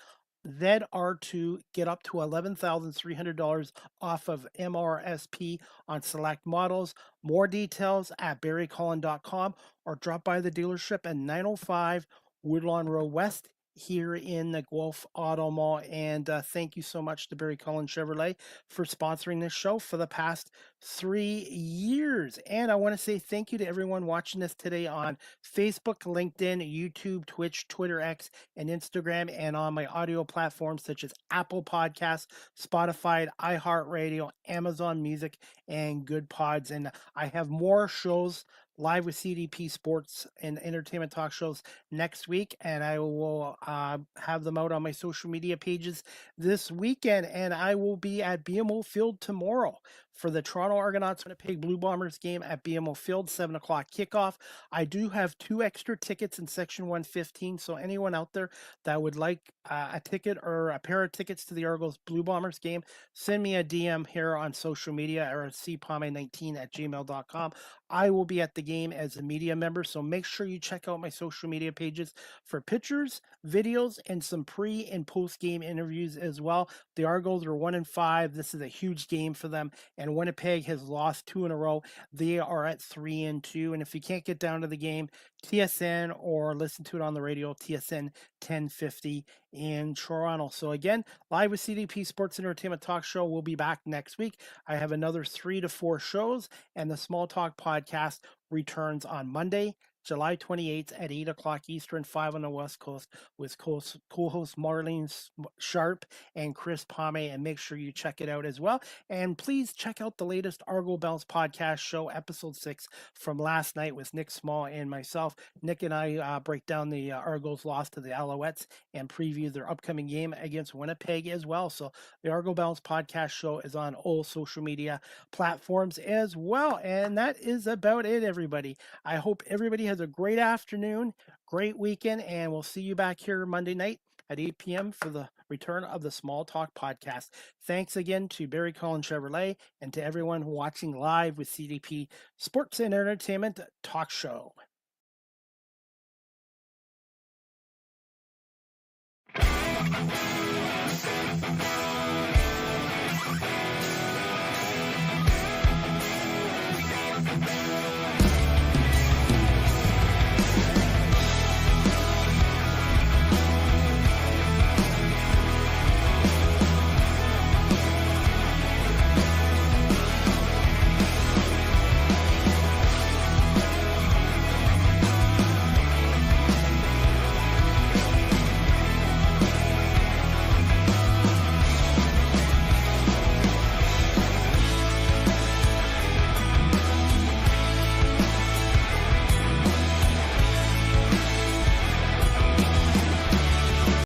ZR2, get up to $11,300 off of MRSP on select models. More details at barrycullen.com or drop by the dealership at 905 Woodlawn Road West here in the Guelph Auto Mall. And thank you so much to Barry Cullen Chevrolet for sponsoring this show for the past 3 years. And I want to say thank you to everyone watching this today on Facebook, LinkedIn, YouTube, Twitch, Twitter X, and Instagram, and on my audio platforms such as Apple Podcasts, Spotify, iHeartRadio, Amazon Music, and Good Pods. And I have more shows Live with CDP Sports and Entertainment Talk shows next week, and I will have them out on my social media pages this weekend. And I will be at BMO Field tomorrow for the Toronto Argonauts Winnipeg Blue Bombers game at BMO Field, 7 o'clock kickoff. I do have 2 extra tickets in Section 115, so anyone out there that would like a ticket or a pair of tickets to the Argos Blue Bombers game, send me a DM here on social media or cpame19@gmail.com. I will be at the game as a media member, so make sure you check out my social media pages for pictures, videos, and some pre and post game interviews as well. The Argos are 1-5. This is a huge game for them, and Winnipeg has lost 2 in a row. They are at 3-2, and if you can't get down to the game, TSN or listen to it on the radio, TSN 1050 in Toronto. So again, Live with CDP Sports and Entertainment Talk Show will be back next week. I have another 3 to 4 shows, and the Small Talk podcast returns on Monday, July 28th at 8 o'clock Eastern, 5 on the West Coast, with co-host Marlene Sharp and Chris Pame, and make sure you check it out as well. And please check out the latest Argo Bounce podcast show, episode 6 from last night with Nick Small and myself. Nick and I break down the Argos loss to the Alouettes and preview their upcoming game against Winnipeg as well. So the Argo Bounce podcast show is on all social media platforms as well. And that is about it, everybody. I hope everybody has a great afternoon, great weekend, and we'll see you back here Monday night at 8 p.m. for the return of the Small Talk podcast. Thanks again to Barry Cullen Chevrolet and to everyone watching Live with CDP Sports and Entertainment Talk Show.